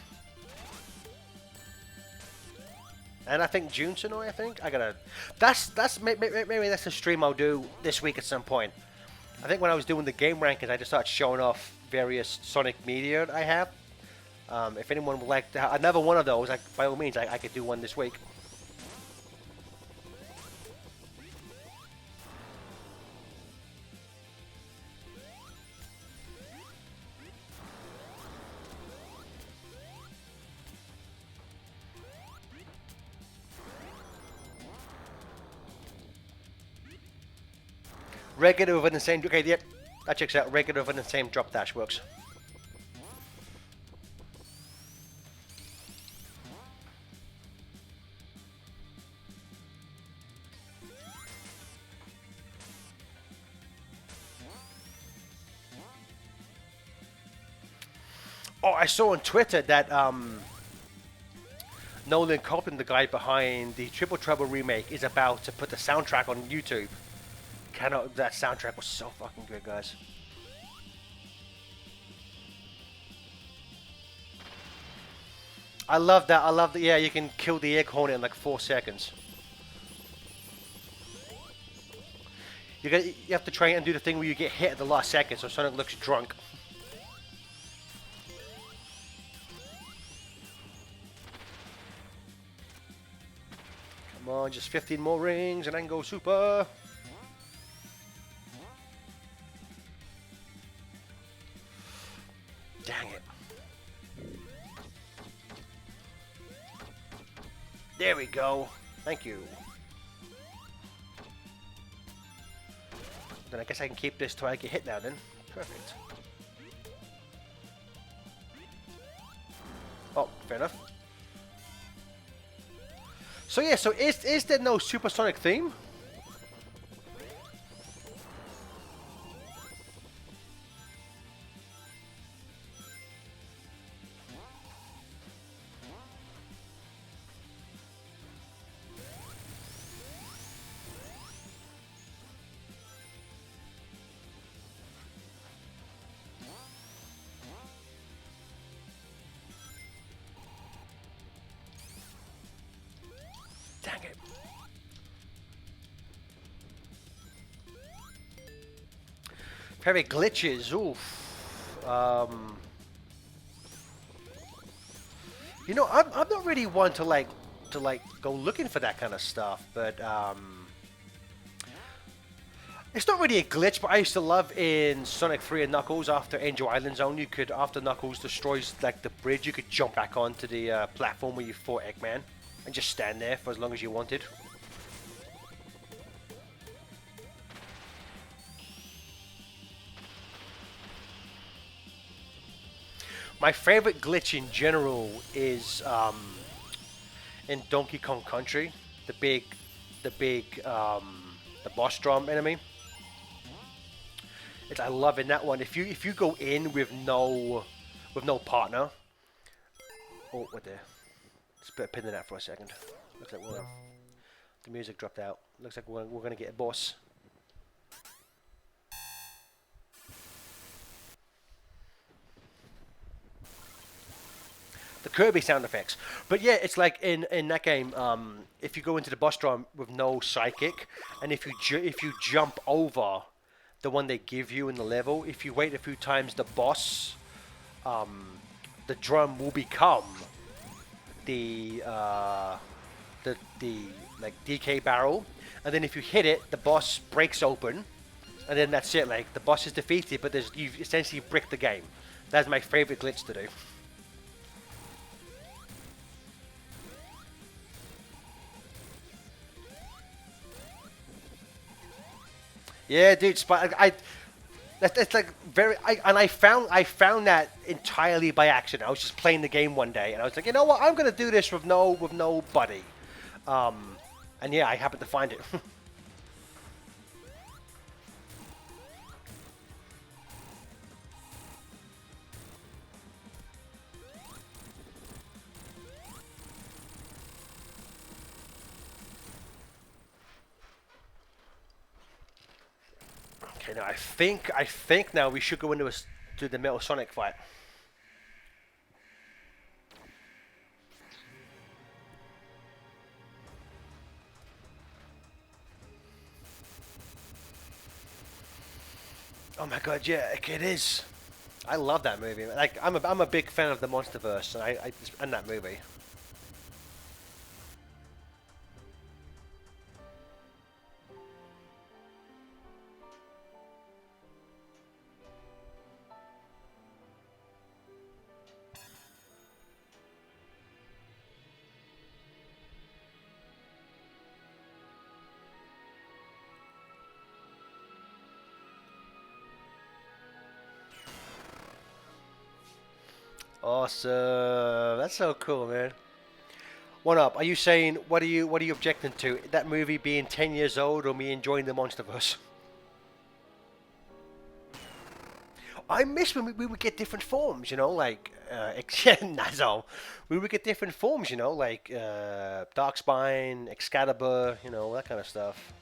And I think June Sonoy, I gotta. Maybe that's a stream I'll do this week at some point. I think when I was doing the game rankings, I just started showing off various Sonic media I have. If anyone would like to have another one of those, by all means, I could do one this week. Regular within the same. Okay, yep, that checks out. Regular within the same drop dash works. Oh, I saw on Twitter that Nolan Copeland, the guy behind the Triple Trouble remake, is about to put the soundtrack on YouTube. That soundtrack was so fucking good, guys. I love that. I love that. Yeah, you can kill the egg hornet in like 4 seconds. You have to try and do the thing where you get hit at the last second, so Sonic looks drunk. Come on, just 15 more rings and I can go super. Dang it. There we go. Thank you. Then I guess I can keep this till I get hit now then. Perfect. Oh, fair enough. So yeah, so is there no supersonic theme? Dang it. Very glitches, oof. You know, I'm not really one to like go looking for that kind of stuff, but it's not really a glitch. But I used to love in Sonic 3 and Knuckles after Angel Island Zone, you could, after Knuckles destroys like the bridge, you could jump back onto the platform where you fought Eggman and just stand there for as long as you wanted. My favorite glitch in general is in Donkey Kong Country, the the boss drum enemy. I love in that one. If you go in with no partner. Oh, what there? Let's put a pin in that for a second. Looks like the music dropped out. Looks like we're gonna get a boss. The Kirby sound effects. But yeah, it's like in that game, if you go into the boss drum with no psychic, and if you jump over the one they give you in the level, if you wait a few times, the boss, the drum will become the the like DK barrel, and then if you hit it, the boss breaks open, and then that's it. Like the boss is defeated, but you've essentially bricked the game. That's my favorite glitch to do. Yeah, dude, that's like I found that entirely by accident. I was just playing the game one day, and I was like, you know what, I'm gonna do this with nobody, and yeah, I happened to find it. Okay, now I think now we should go into to the Metal Sonic fight. Oh my god, yeah, it is. I love that movie. Like I'm a big fan of the MonsterVerse, and and that movie. Awesome. That's so cool, man. One up. Are you saying what are you objecting to? That movie being 10 years old or me enjoying the MonsterVerse? I miss when we would get different forms, you know, like that's all. We would get different forms, you know, like Darkspine, Excalibur, you know, that kind of stuff.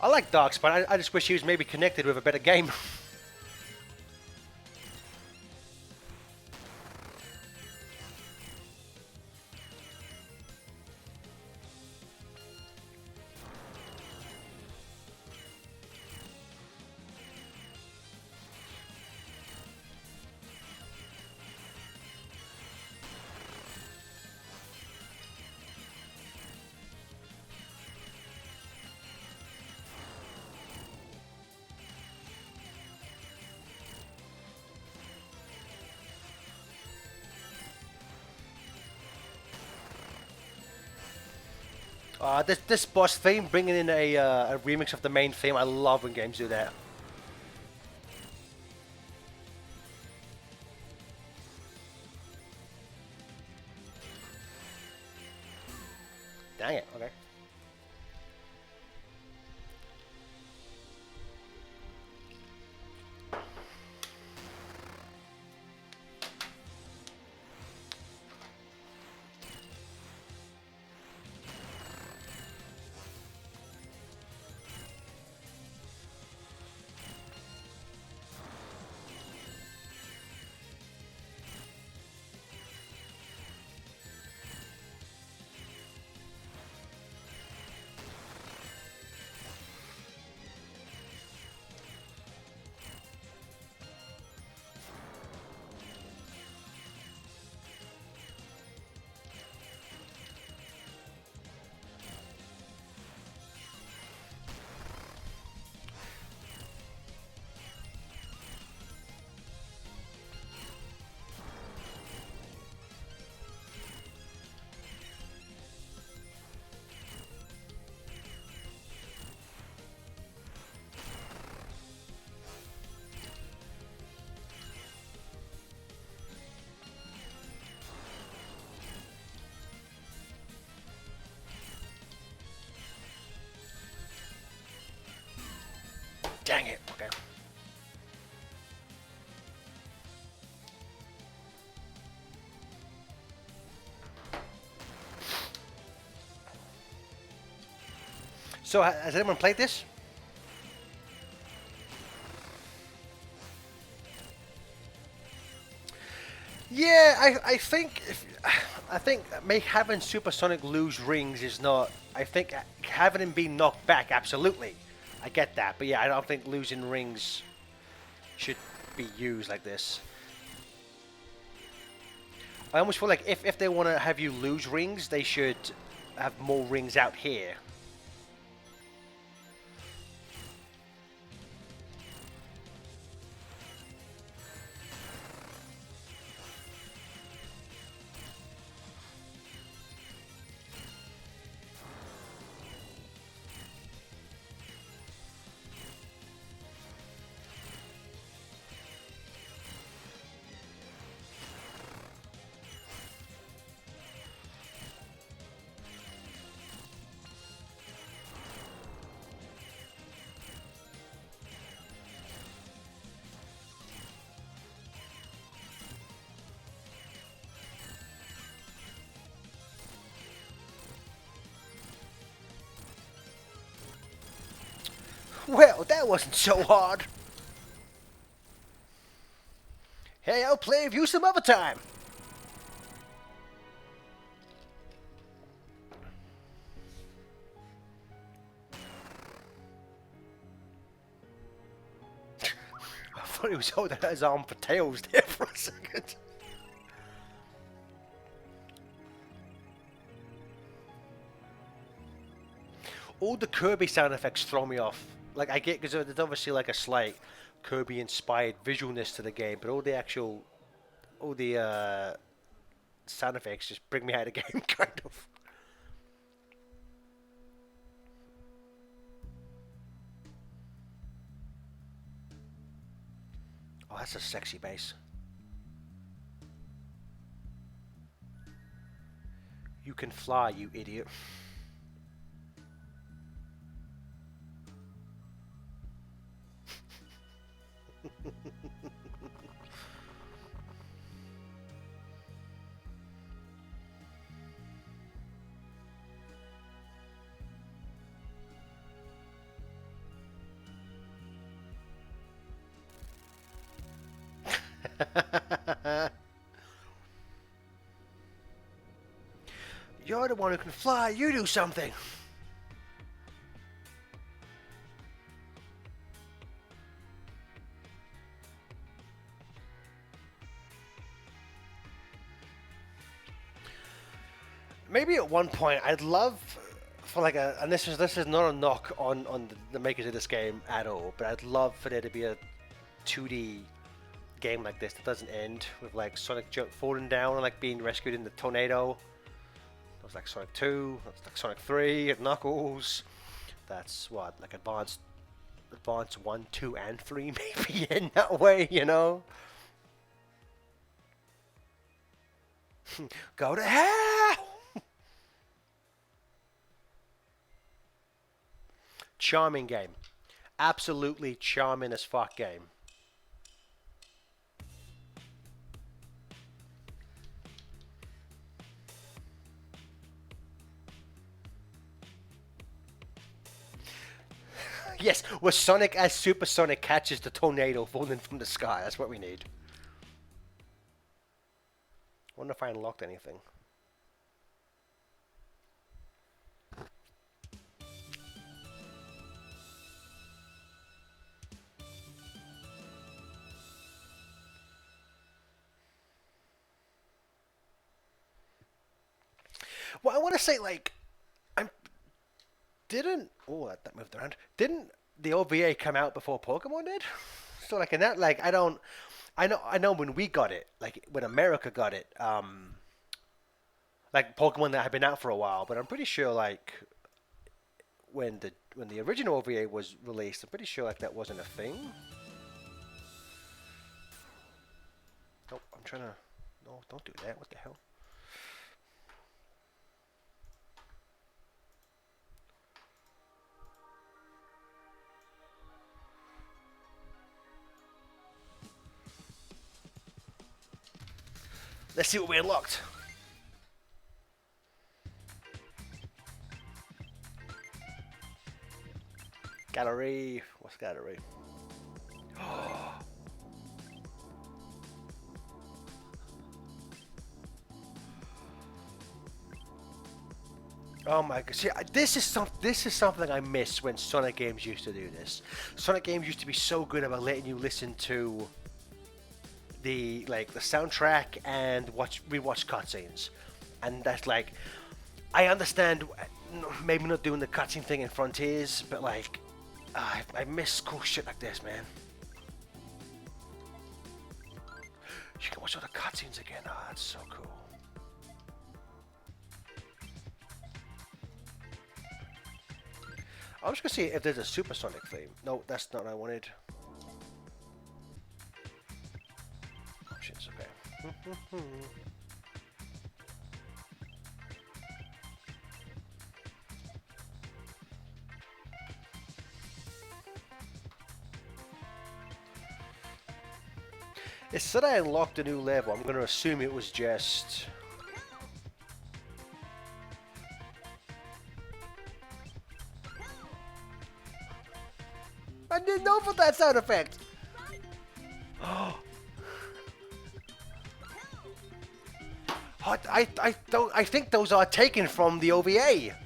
I like Darkspine. I just wish he was maybe connected with a better game. This boss theme, bringing in a remix of the main theme. I love when games do that. Dang it. Okay. Dang it. Okay. So, has anyone played this? Yeah, I think make having Supersonic lose rings is not. I think having him be knocked back, absolutely, I get that. But yeah, I don't think losing rings should be used like this. I almost feel like if they want to have you lose rings, they should have more rings out here. Well, that wasn't so hard. Hey, I'll play with you some other time. I thought he was holding his arm for tails there for a second. All the Kirby sound effects throw me off. Like, I get, because there's obviously like a slight Kirby-inspired visualness to the game, but all the sound effects just bring me out of the game, kind of. Oh, that's a sexy bass. You can fly, you idiot. You're the one who can fly, you do something. Maybe at one point I'd love for like a, and this is not a knock on the makers of this game at all, but I'd love for there to be a 2D game like this that doesn't end with like Sonic falling down and like being rescued in the tornado. That's like Sonic 2. That's like Sonic 3 at Knuckles. That's what, like Advance 1, 2, and 3 maybe in that way, you know? Go to hell! Charming game. Absolutely charming as fuck game. Yes, where Sonic as Super Sonic catches the tornado falling from the sky. That's what we need. Wonder if I unlocked anything. Well, I want to say, like, I didn't. Oh, that moved around. Didn't the OVA come out before Pokemon did? So, like, in that, like, I don't. I know when we got it, like, when America got it, like, Pokemon that had been out for a while, but I'm pretty sure, like, when the original OVA was released, I'm pretty sure, like, that wasn't a thing. Nope, I'm trying to. No, don't do that. What the hell? Let's see what we unlocked. Gallery. What's gallery? Oh my god! See, this is something I miss when Sonic games used to do this. Sonic games used to be so good about letting you listen to the soundtrack and rewatch cutscenes, and that's like, I understand maybe not doing the cutscene thing in Frontiers, but like, I miss cool shit like this, man. You can watch all the cutscenes again. Oh, that's so cool. I was gonna see if there's a Supersonic theme. No, that's not what I wanted. Options, okay. It said I unlocked a new level. I'm gonna assume it was just. I didn't know for that sound effect. Oh, I don't. I think those are taken from the OVA.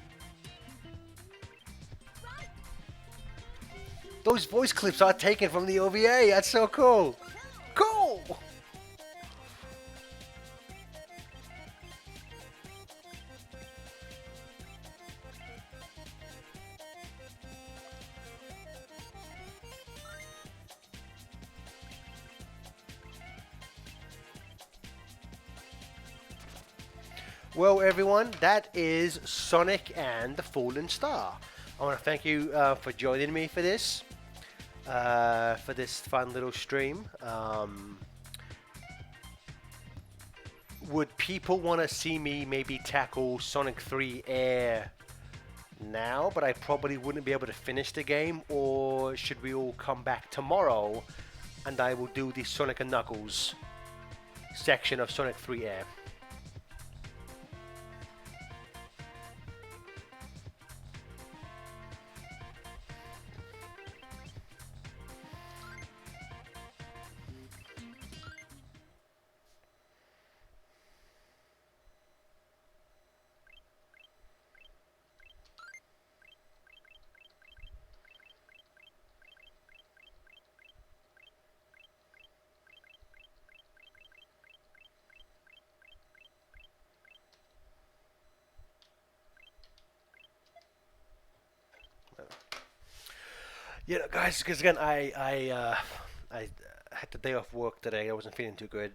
Those voice clips are taken from the OVA. That's so cool. Cool. Well, everyone, that is Sonic and the Fallen Star. I want to thank you for joining me for this fun little stream. Would people want to see me maybe tackle Sonic 3 Air now, but I probably wouldn't be able to finish the game, or should we all come back tomorrow and I will do the Sonic and Knuckles section of Sonic 3 Air? Yeah, guys, because again, I had the day off work today. I wasn't feeling too good,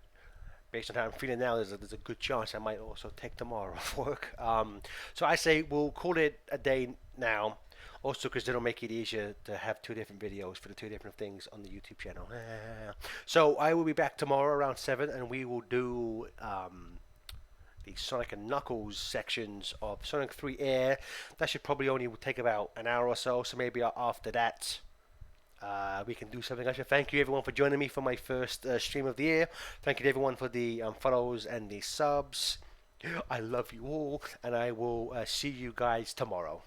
based on how I'm feeling now, there's a good chance I might also take tomorrow off work. So I say we'll call it a day now. Also, because it'll make it easier to have two different videos for the two different things on the YouTube channel. So I will be back tomorrow around 7, and we will do the Sonic and Knuckles sections of Sonic 3 Air. That should probably only take about an hour or so. So maybe after that, we can do something extra. Thank you everyone for joining me for my first stream of the year. Thank you to everyone for the follows and the subs. I love you all, and I will see you guys tomorrow.